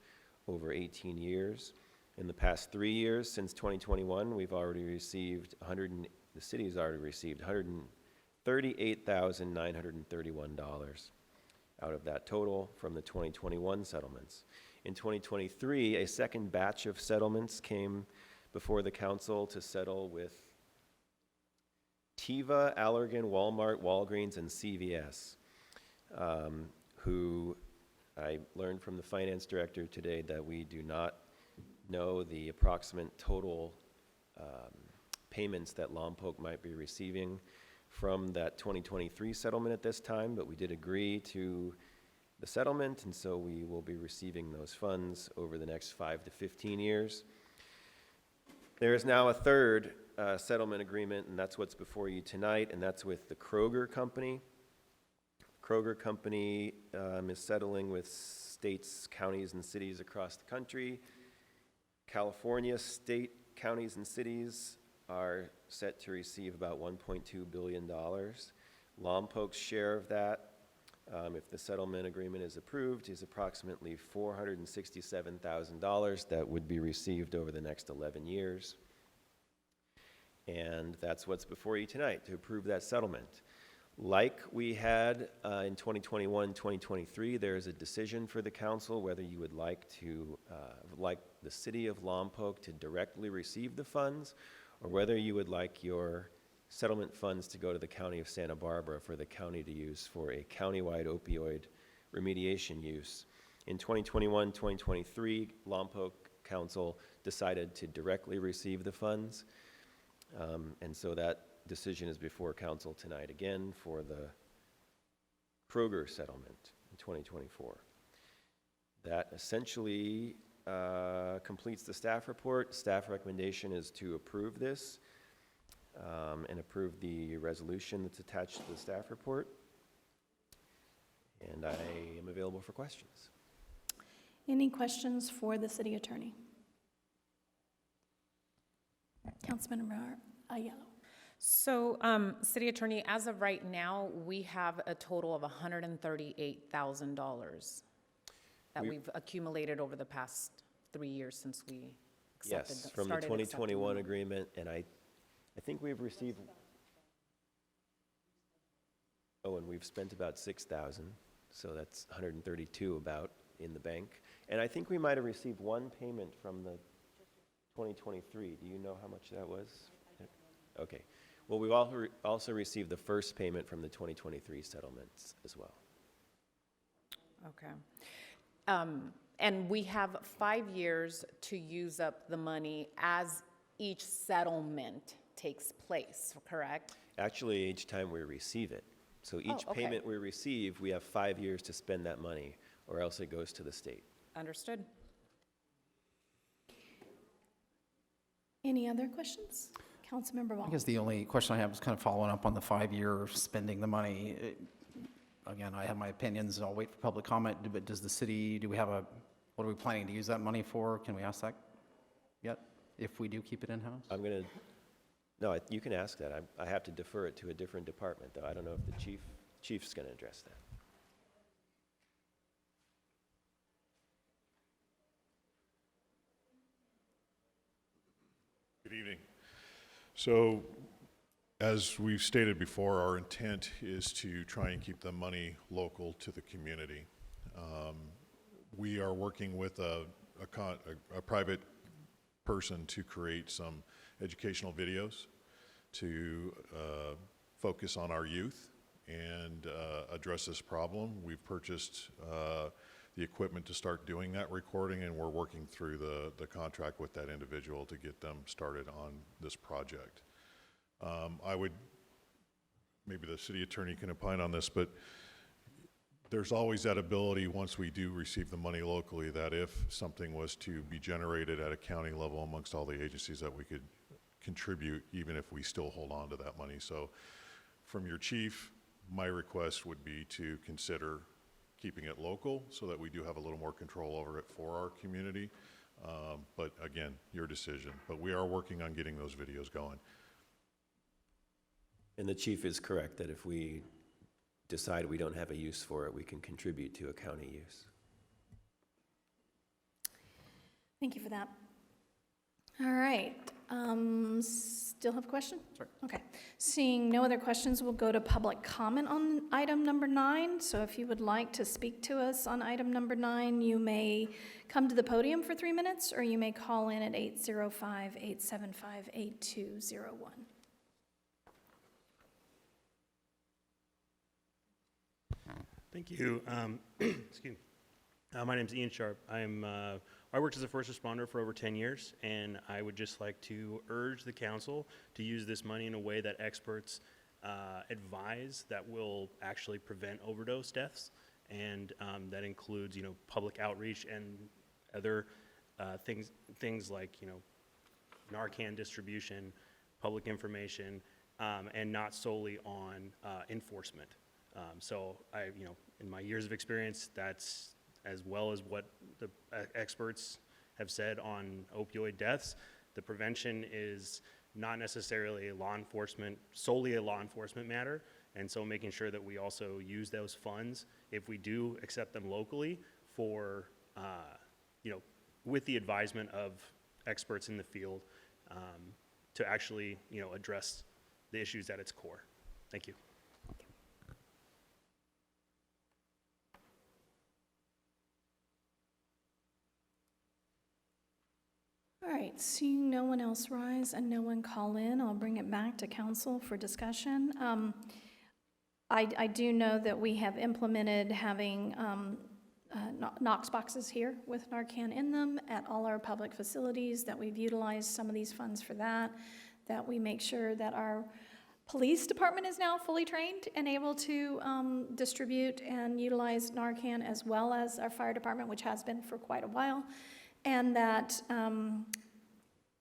over 18 years. In the past 3 years, since 2021, we've already received the city has already received $138,931 out of that total from the 2021 settlements. In 2023, a second batch of settlements came before the council to settle with Teva, Allergan, Walmart, Walgreens, and CVS, who I learned from the finance director today that we do not know the approximate total payments that Lompoc might be receiving from that 2023 settlement at this time, but we did agree to the settlement, and so we will be receiving those funds over the next 5 to 15 years. There is now a third settlement agreement, and that's what's before you tonight, and that's with the Kroger Company. Kroger Company is settling with states, counties, and cities across the country. California state, counties, and cities are set to receive about $1.2 billion. Lompoc's share of that, if the settlement agreement is approved, is approximately $467,000 that would be received over the next 11 years. And that's what's before you tonight, to approve that settlement. Like we had in 2021, 2023, there is a decision for the council whether you would like the city of Lompoc to directly receive the funds, or whether you would like your settlement funds to go to the county of Santa Barbara for the county to use for a countywide opioid remediation use. In 2021, 2023, Lompoc Council decided to directly receive the funds, and so that decision is before council tonight again for the Kroger settlement in 2024. That essentially completes the staff report. Staff recommendation is to approve this and approve the resolution that's attached to the staff report. And I am available for questions. Any questions for the city attorney? Councilmember Ayala. So, City Attorney, as of right now, we have a total of $138,000 that we've accumulated over the past 3 years since we accepted. Yes, from the 2021 agreement, and I think we've received, and we've spent about 6,000, so that's 132 about in the bank. And I think we might have received one payment from the 2023. Do you know how much that was? Okay. Well, we've also received the first payment from the 2023 settlements as well. Okay. And we have 5 years to use up the money as each settlement takes place, correct? Actually, each time we receive it. So each payment we receive, we have 5 years to spend that money, or else it goes to the state. Understood. Any other questions? Councilmember Wall. I guess the only question I have is kind of following up on the 5-year spending the money. Again, I have my opinions, and I'll wait for public comment, but does the city, what are we planning to use that money for? Can we ask that yet, if we do keep it in-house? No, you can ask that. I have to defer it to a different department, though. I don't know if the chief's going to address that. Good evening. So, as we've stated before, our intent is to try and keep the money local to the community. We are working with a private person to create some educational videos to focus on our youth and address this problem. We've purchased the equipment to start doing that recording, and we're working through the contract with that individual to get them started on this project. Maybe the city attorney can opine on this, but there's always that ability, once we do receive the money locally, that if something was to be generated at a county level amongst all the agencies, that we could contribute even if we still hold on to that money. So from your chief, my request would be to consider keeping it local so that we do have a little more control over it for our community. But again, your decision. But we are working on getting those videos going. And the chief is correct that if we decide we don't have a use for it, we can contribute to a county use. Thank you for that. All right. Still have a question? Sure. Okay. Seeing no other questions, we'll go to public comment on item number 9. So if you would like to speak to us on item number 9, you may come to the podium for 3 minutes, or you may call in at 805-875-8201. Thank you. Excuse me. My name is Ian Sharp. I worked as a first responder for over 10 years, and I would just like to urge the council to use this money in a way that experts advise that will actually prevent overdose deaths, and that includes, public outreach and other things like, Narcan distribution, public information, and not solely on enforcement. So in my years of experience, that's as well as what the experts have said on opioid deaths. The prevention is not necessarily solely a law enforcement matter, and so making sure that we also use those funds, if we do accept them locally, for, with the advisement of experts in the field, to actually, address the issues at its core. Thank you. All right, seeing no one else rise and no one call in, I'll bring it back to council for discussion. I do know that we have implemented having Knox boxes here with Narcan in them at all our public facilities, that we've utilized some of these funds for that we make sure that our police department is now fully trained and able to distribute and utilize Narcan, as well as our fire department, which has been for quite a while, and that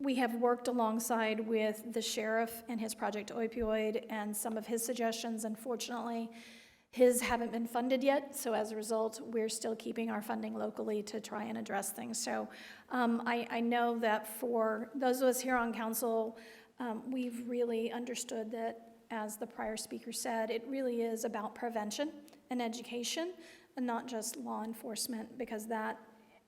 we have worked alongside with the sheriff and his Project Opioid and some of his suggestions. Unfortunately, his haven't been funded yet, so as a result, we're still keeping our funding locally to try and address things. So I know that for those of us here on council, we've really understood that, as the prior speaker said, it really is about prevention and education and not just law enforcement, because that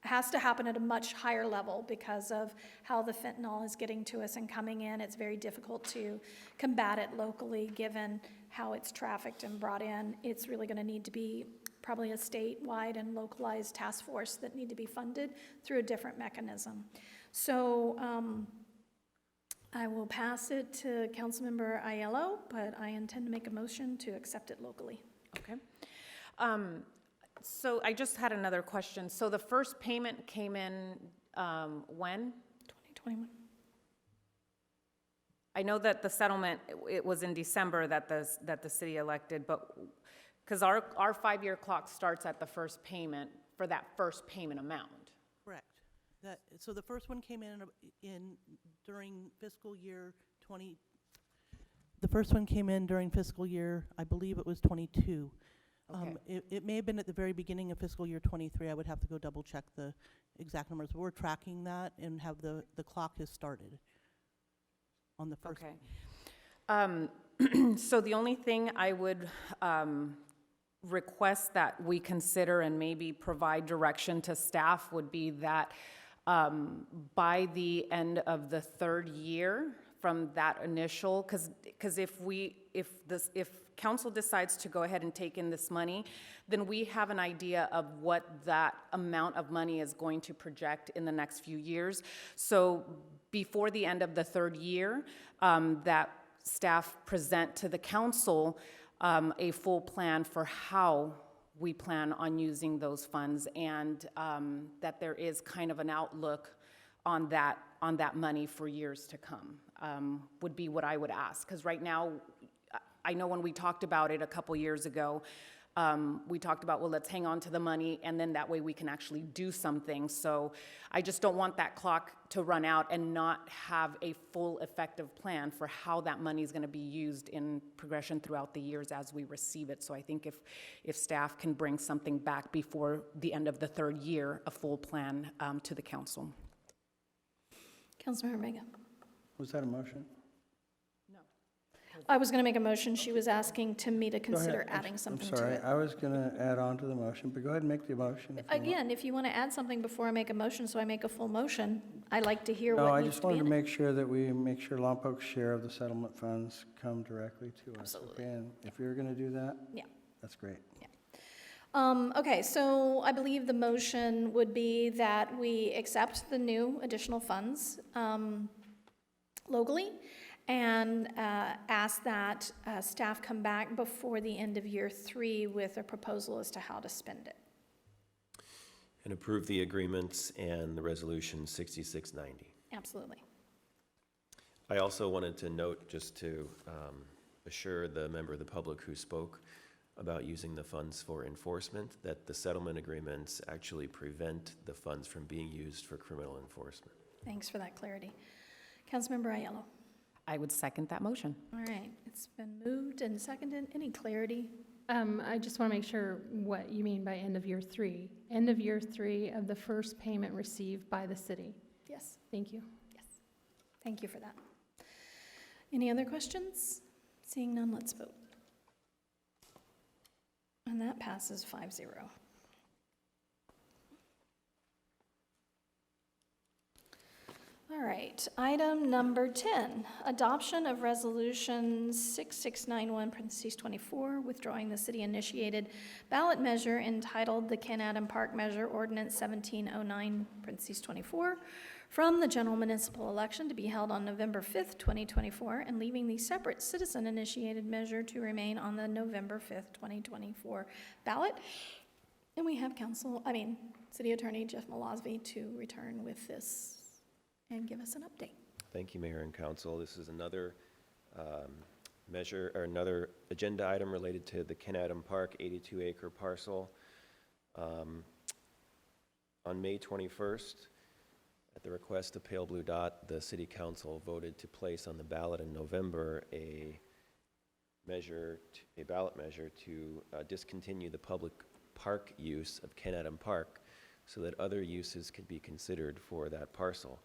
has to happen at a much higher level because of how the fentanyl is getting to us and coming in. It's very difficult to combat it locally given how it's trafficked and brought in. It's really going to need to be probably a statewide and localized task force that need to be funded through a different mechanism. So I will pass it to Councilmember Aiello, but I intend to make a motion to accept it locally. Okay. So I just had another question. So the first payment came in when? 2021. I know that the settlement, it was in December that the city elected, but because our 5-year clock starts at the first payment for that first payment amount. Correct. So the first one came in during fiscal year 20. The first one came in during fiscal year, I believe it was 22. Okay. It may have been at the very beginning of fiscal year 23. I would have to go double check the exact numbers. But we're tracking that and have the clock has started on the first. Okay. So the only thing I would request that we consider and maybe provide direction to staff would be that by the end of the 3rd year from that initial, because if council decides to go ahead and take in this money, then we have an idea of what that amount of money is going to project in the next few years. So before the end of the 3rd year, that staff present to the council a full plan for how we plan on using those funds, and that there is kind of an outlook on that money for years to come, would be what I would ask. Because right now, I know when we talked about it a couple years ago, we talked about, well, let's hang on to the money, and then that way we can actually do something. So I just don't want that clock to run out and not have a full effective plan for how that money is going to be used in progression throughout the years as we receive it. So I think if staff can bring something back before the end of the 3rd year, a full plan to the council. Councilmember Vega. Was that a motion? I was going to make a motion. She was asking me to consider Go ahead. adding something I'm to sorry, it. I was going to add on to the motion, but go ahead and make the motion. Again, if you want to add something before I make a motion, so I make a full motion, I'd like to hear No, what I needs just to be wanted to in it. make sure that we make sure Lompoc's share of the settlement funds come directly to us. Absolutely. Okay, and if you're going to do that, Yeah. that's great. Okay, so I believe the motion would be that we accept the new additional funds locally, and ask that staff come back before the end of year 3 with a proposal as to how to spend it. And approve the agreements and the resolution 6690. Absolutely. I also wanted to note, just to assure the member of the public who spoke about using the funds for enforcement, that the settlement agreements actually prevent the funds from being used for criminal enforcement. Thanks for that clarity. Councilmember Aiello. I would second that motion. All right, it's been moved and seconded. Any clarity? I just want to make sure what you mean by end of year 3. End of year 3 of the first payment received by the city. Yes. Thank you. Yes. Thank you for that. Any other questions? Seeing none, let's vote. And that passes 5-0. All right, item number 10, adoption of resolution 6691, parentheses 24, withdrawing the city-initiated ballot measure entitled the Ken Adam Park Measure Ordinance 1709, parentheses 24, from the general municipal election to be held on November 5th, 2024, and leaving the separate citizen-initiated measure to remain on the November 5th, 2024 ballot. And we have City Attorney Jeff Malosby to return with this and give us an update. Thank you, Mayor and Council. This is another measure, or another agenda item related to the Ken Adam Park 82-acre parcel. On May 21st, at the request of Pale Blue Dot, the City Council voted to place on the ballot in November a ballot measure to discontinue the public park use of Ken Adam Park so that other uses could be considered for that parcel.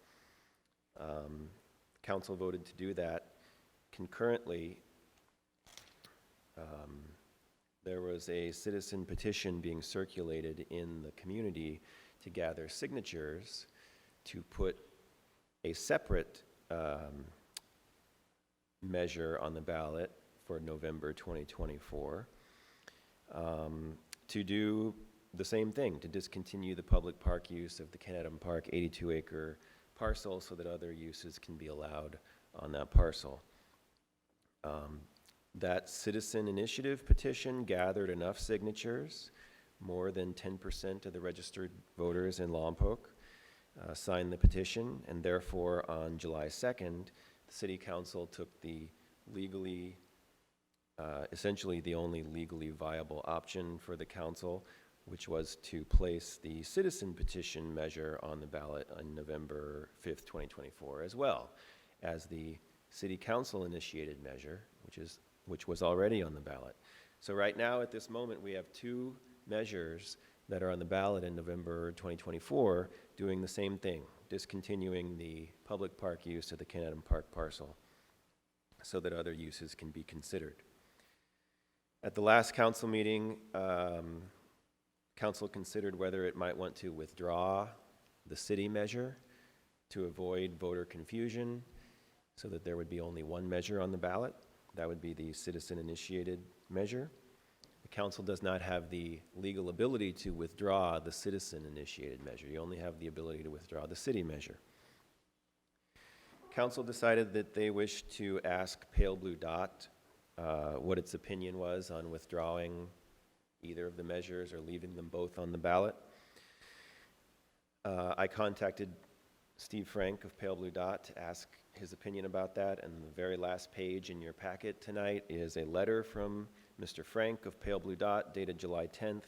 Council voted to do that. Concurrently, there was a citizen petition being circulated in the community to gather signatures to put a separate measure on the ballot for November 2024 to do the same thing, to discontinue the public park use of the Ken Adam Park 82-acre parcel so that other uses can be allowed on that parcel. That citizen initiative petition gathered enough signatures, more than 10% of the registered voters in Lompoc signed the petition, and therefore on July 2nd, the City Council took the essentially the only legally viable option for the council, which was to place the citizen petition measure on the ballot on November 5th, 2024, as well as the City Council initiated measure, which was already on the ballot. So right now, at this moment, we have two measures that are on the ballot in November 2024 doing the same thing, discontinuing the public park use of the Ken Adam Park parcel so that other uses can be considered. At the last council meeting, Council considered whether it might want to withdraw the city measure to avoid voter confusion so that there would be only one measure on the ballot. That would be the citizen-initiated measure. The council does not have the legal ability to withdraw the citizen-initiated measure. You only have the ability to withdraw the city measure. Council decided that they wished to ask Pale Blue Dot what its opinion was on withdrawing either of the measures or leaving them both on the ballot. I contacted Steve Frank of Pale Blue Dot to ask his opinion about that, and the very last page in your packet tonight is a letter from Mr. Frank of Pale Blue Dot dated July 10th,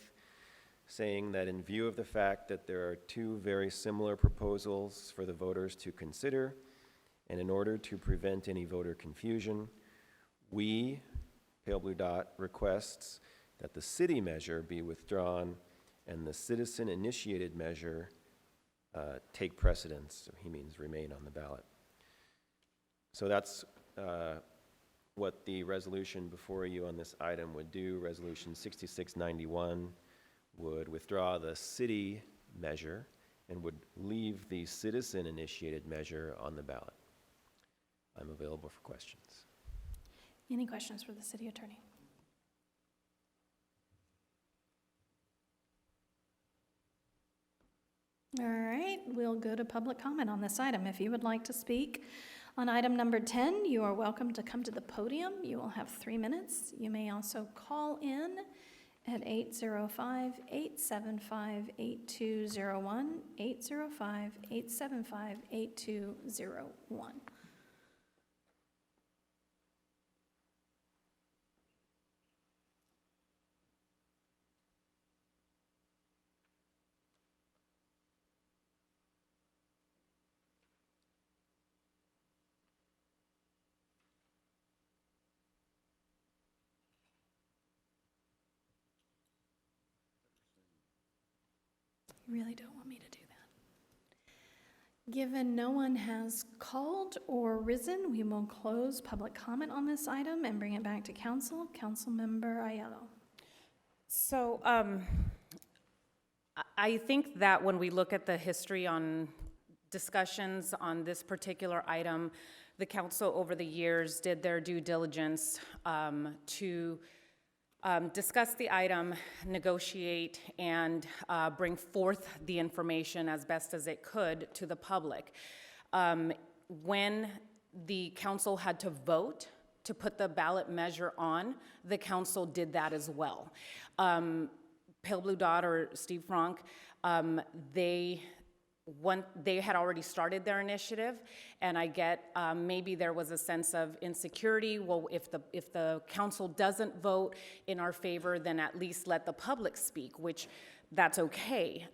saying that in view of the fact that there are two very similar proposals for the voters to consider, and in order to prevent any voter confusion, we, Pale Blue Dot, requests that the city measure be withdrawn and the citizen-initiated measure take precedence. So he means remain on the ballot. So that's what the resolution before you on this item would do. Resolution 6691 would withdraw the city measure and would leave the citizen-initiated measure on the ballot. I'm available for questions. Any questions for the city attorney? All right, we'll go to public comment on this item. If you would like to speak on item number 10, you are welcome to come to the podium. You will have 3 minutes. You may also call in at 805-875-8201, 805-875-8201. You really don't want me to do that. Given no one has called or risen, we will close public comment on this item and bring it back to council. Councilmember Ayala. So I think that when we look at the history on discussions on this particular item, the council over the years did their due diligence to discuss the item, negotiate, and bring forth the information as best as it could to the public. When the council had to vote to put the ballot measure on, the council did that as well. Pale Blue Dot, or Steve Frank, they had already started their initiative, and I get maybe there was a sense of insecurity. Well, if the council doesn't vote in our favor, then at least let the public speak, which that's okay.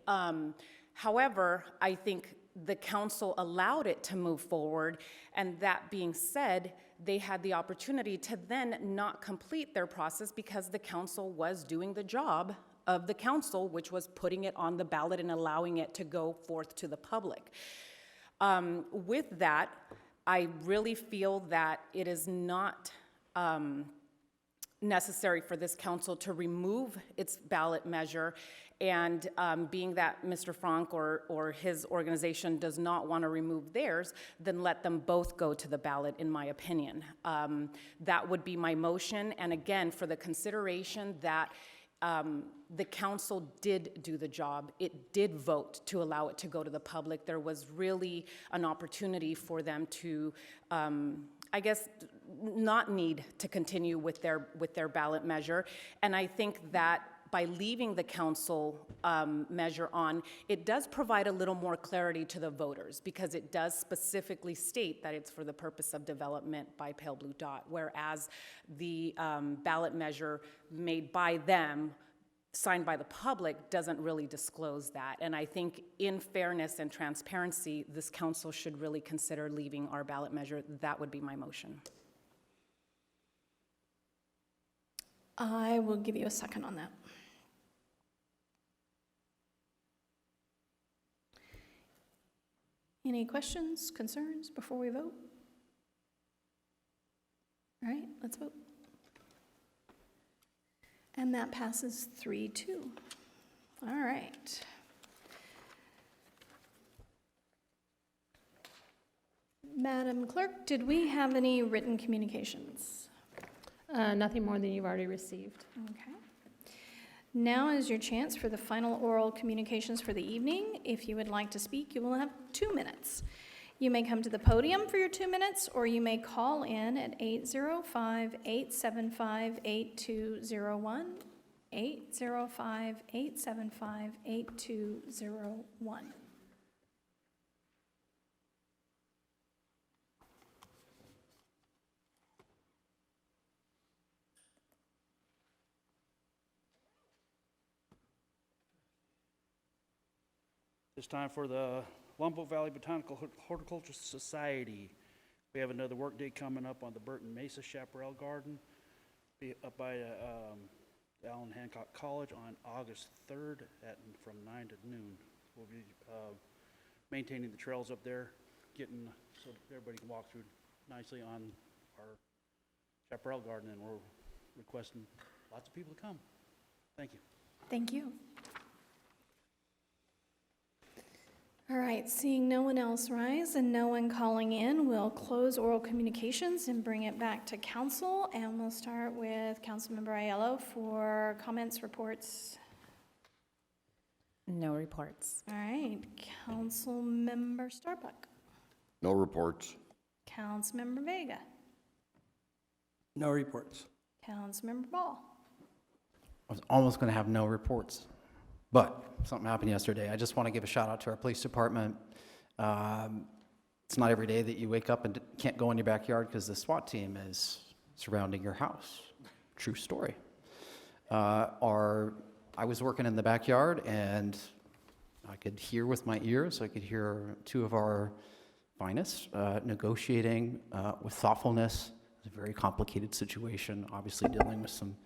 However, I think the council allowed it to move forward, and that being said, they had the opportunity to then not complete their process because the council was doing the job of the council, which was putting it on the ballot and allowing it to go forth to the public. With that, I really feel that it is not necessary for this council to remove its ballot measure, and being that Mr. Frank or his organization does not want to remove theirs, then let them both go to the ballot, in my opinion. That would be my motion, and again, for the consideration that the council did do the job. It did vote to allow it to go to the public. There was really an opportunity for them to, I guess, not need to continue with their ballot measure. And I think that by leaving the council measure on, it does provide a little more clarity to the voters, because it does specifically state that it's for the purpose of development by Pale Blue Dot, whereas the ballot measure made by them, signed by the public, doesn't really disclose that. And I think in fairness and transparency, this council should really consider leaving our ballot measure. That would be my motion. I will give you a second on that. Any questions, concerns before we vote? All right, let's vote. And that passes 3-2. All right. Madam Clerk, did we have any written communications? Nothing more than you've already received. Okay. Now is your chance for the final oral communications for the evening. If you would like to speak, you will have 2 minutes. You may come to the podium for your 2 minutes, or you may call in at 805-875-8201, 805-875-8201. It's time for the Lompoc Valley Botanical Horticultural Society. We have another work day coming up on the Burton Mesa Chaparral Garden, up by Allen Hancock College on August 3rd from 9 to noon. We'll be maintaining the trails up there, getting so everybody can walk through nicely on our chaparral garden, and we're requesting lots of people to come. Thank you. Thank you. All right, seeing no one else rise and no one calling in, we'll close oral communications and bring it back to council, and we'll start with Councilmember Aiello for comments, reports. No reports. All right, Councilmember Starbuck. No reports. Councilmember Vega. No reports. Councilmember Ball. I was almost going to have no reports, but something happened yesterday. I just want to give a shout out to our police department. It's not every day that you wake up and can't go in your backyard because the SWAT team is surrounding your house. True story. I was working in the backyard, and I could hear with my ears, I could hear two of our finest negotiating with thoughtfulness. It's a very complicated situation, obviously dealing with some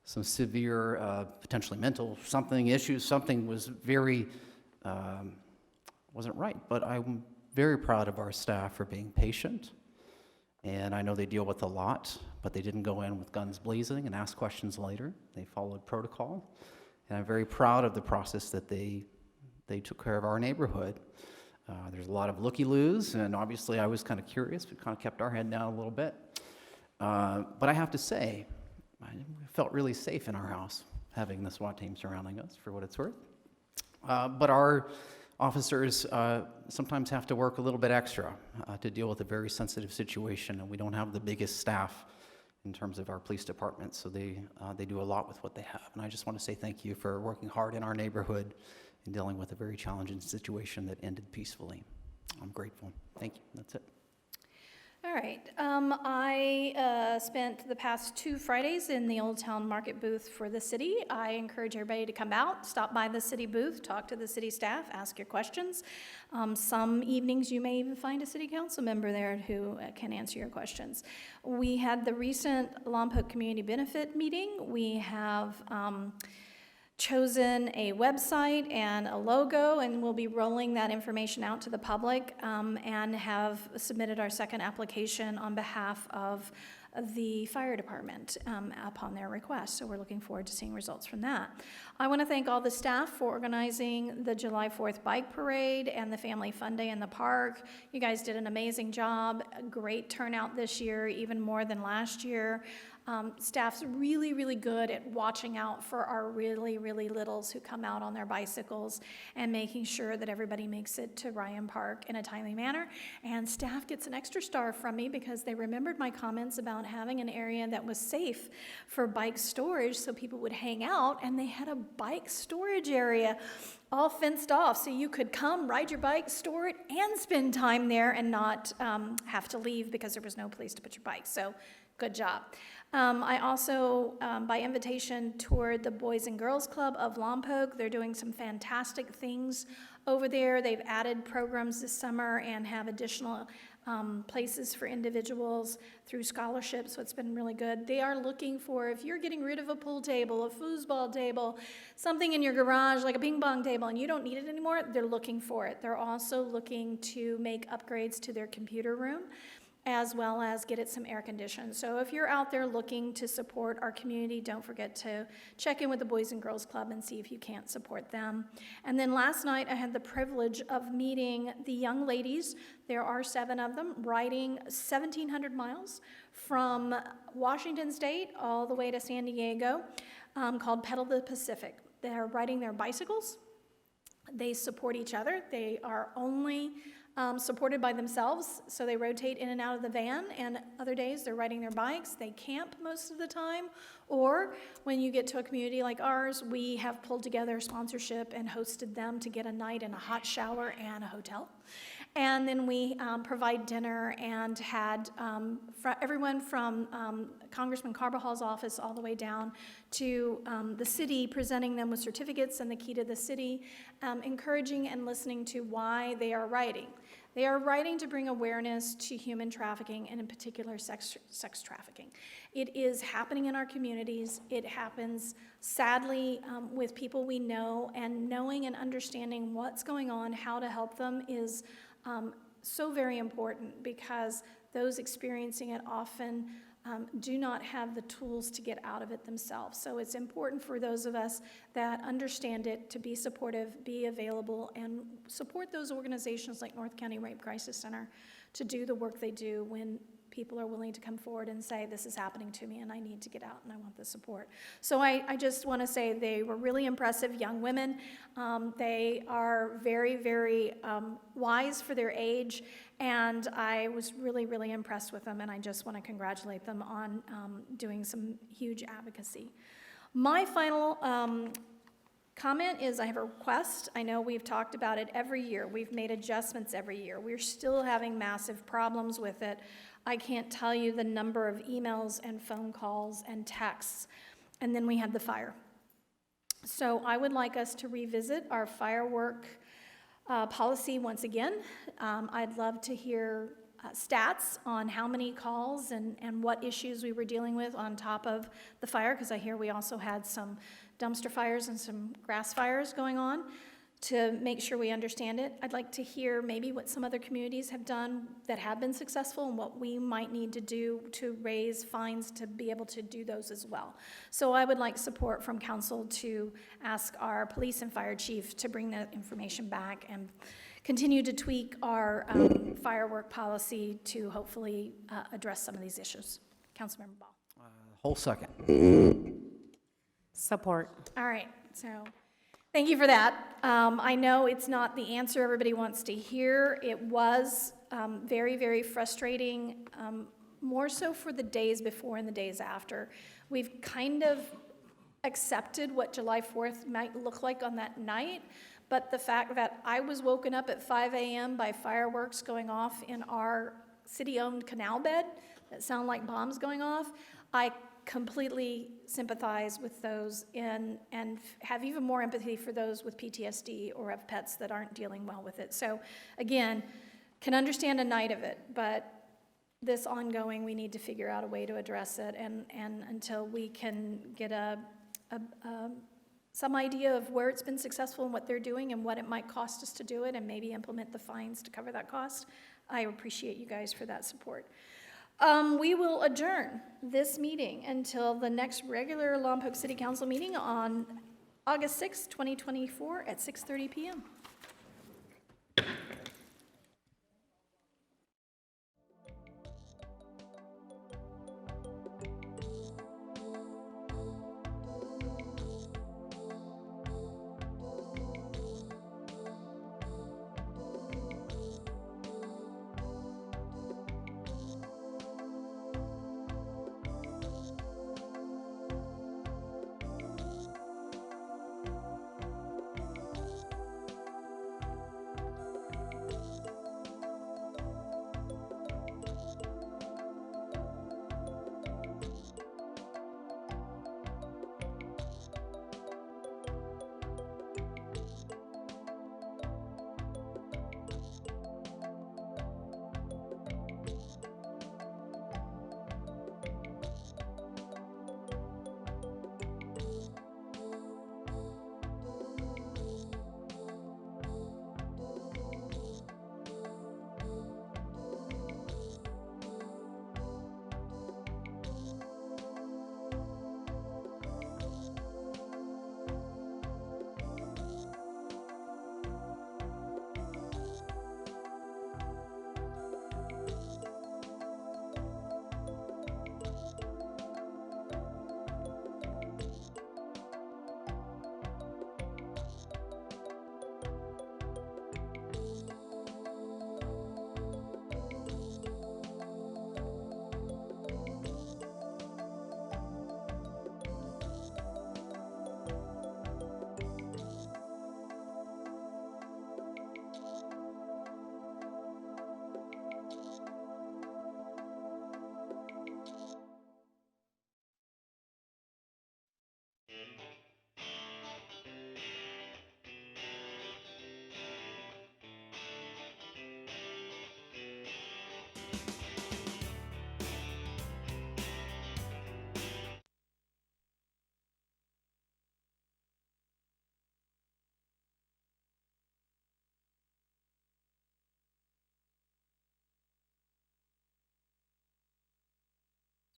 severe, potentially mental issues. Something was wasn't right. But I'm very proud of our staff for being patient. And I know they deal with a lot, but they didn't go in with guns blazing and ask questions later. They followed protocol. And I'm very proud of the process that they took care of our neighborhood. There's a lot of looky-loos, and obviously I was kind of curious. We kind of kept our head down a little bit. But I have to say, I felt really safe in our house, having the SWAT team surrounding us, for what it's worth. But our officers sometimes have to work a little bit extra to deal with a very sensitive situation, and we don't have the biggest staff in terms of our police department, so they do a lot with what they have. And I just want to say thank you for working hard in our neighborhood and dealing with a very challenging situation that ended peacefully. I'm grateful. Thank you. That's it. All right. I spent the past 2 Fridays in the Old Town Market booth for the city. I encourage everybody to come out, stop by the city booth, talk to the city staff, ask your questions. Some evenings you may even find a city council member there who can answer your questions. We had the recent Lompoc Community Benefit meeting. We have chosen a website and a logo, and we'll be rolling that information out to the public, and have submitted our second application on behalf of the fire department upon their request. So we're looking forward to seeing results from that. I want to thank all the staff for organizing the July 4th bike parade and the Family Fun Day in the park. You guys did an amazing job. A great turnout this year, even more than last year. Staff's really, really good at watching out for our really, really littles who come out on their bicycles and making sure that everybody makes it to Ryan Park in a timely manner. And staff gets an extra star from me because they remembered my comments about having an area that was safe for bike storage so people would hang out, and they had a bike storage area all fenced off so you could come, ride your bike, store it, and spend time there and not have to leave because there was no place to put your bike. So good job. I also, by invitation, toured the Boys and Girls Club of Lompoc. They're doing some fantastic things over there. They've added programs this summer and have additional places for individuals through scholarships, so it's been really good. They are looking for, if you're getting rid of a pool table, a foosball table, something in your garage like a ping pong table, and you don't need it anymore, they're looking for it. They're also looking to make upgrades to their computer room, as well as get it some air conditioned. So if you're out there looking to support our community, don't forget to check in with the Boys and Girls Club and see if you can't support them. And then last night I had the privilege of meeting the young ladies. There are 7 of them riding 1,700 miles from Washington State all the way to San Diego, called Pedal the Pacific. They're riding their bicycles. They support each other. They are only supported by themselves, so they rotate in and out of the van, and other days they're riding their bikes. They camp most of the time, or when you get to a community like ours, we have pulled together a sponsorship and hosted them to get a night in a hot shower and a hotel. And then we provide dinner and had everyone from Congressman Carvajal's office all the way down to the city, presenting them with certificates and the key to the city, encouraging and listening to why they are writing. They are writing to bring awareness to human trafficking, and in particular sex trafficking. It is happening in our communities. It happens, sadly, with people we know, and knowing and understanding what's going on, how to help them is so very important, because those experiencing it often do not have the tools to get out of it themselves. So it's important for those of us that understand it to be supportive, be available, and support those organizations like North County Rape Crisis Center to do the work they do when people are willing to come forward and say, this is happening to me and I need to get out and I want the support. So I just want to say they were really impressive young women. They are very, very wise for their age, and I was really, really impressed with them, and I just want to congratulate them on doing some huge advocacy. My final comment is I have a request. I know we've talked about it every year. We've made adjustments every year. We're still having massive problems with it. I can't tell you the number of emails and phone calls and texts. And then we had the fire. So I would like us to revisit our firework policy once again. I'd love to hear stats on how many calls and what issues we were dealing with on top of the fire, because I hear we also had some dumpster fires and some grass fires going on, to make sure we understand it. I'd like to hear maybe what some other communities have done that have been successful and what we might need to do to raise fines to be able to do those as well. So I would like support from council to ask our police and fire chief to bring that information back and continue to tweak our firework policy to hopefully address some of these issues. Councilmember Ball. Whole second. Support. All right, so thank you for that. I know it's not the answer everybody wants to hear. It was very, very frustrating, more so for the days before and the days after. We've kind of accepted what July 4th might look like on that night, but the fact that I was woken up at 5 a.m. by fireworks going off in our city-owned canal bed that sound like bombs going off, I completely sympathize with those and have even more empathy for those with PTSD or have pets that aren't dealing well with it. So again, can understand a night of it, but this ongoing, we need to figure out a way to address it, and until we can get some idea of where it's been successful and what they're doing and what it might cost us to do it and maybe implement the fines to cover that cost, I appreciate you guys for that support. We will adjourn this meeting until the next regular Lompoc City Council meeting on August 6th, 2024 at 6:30 p.m.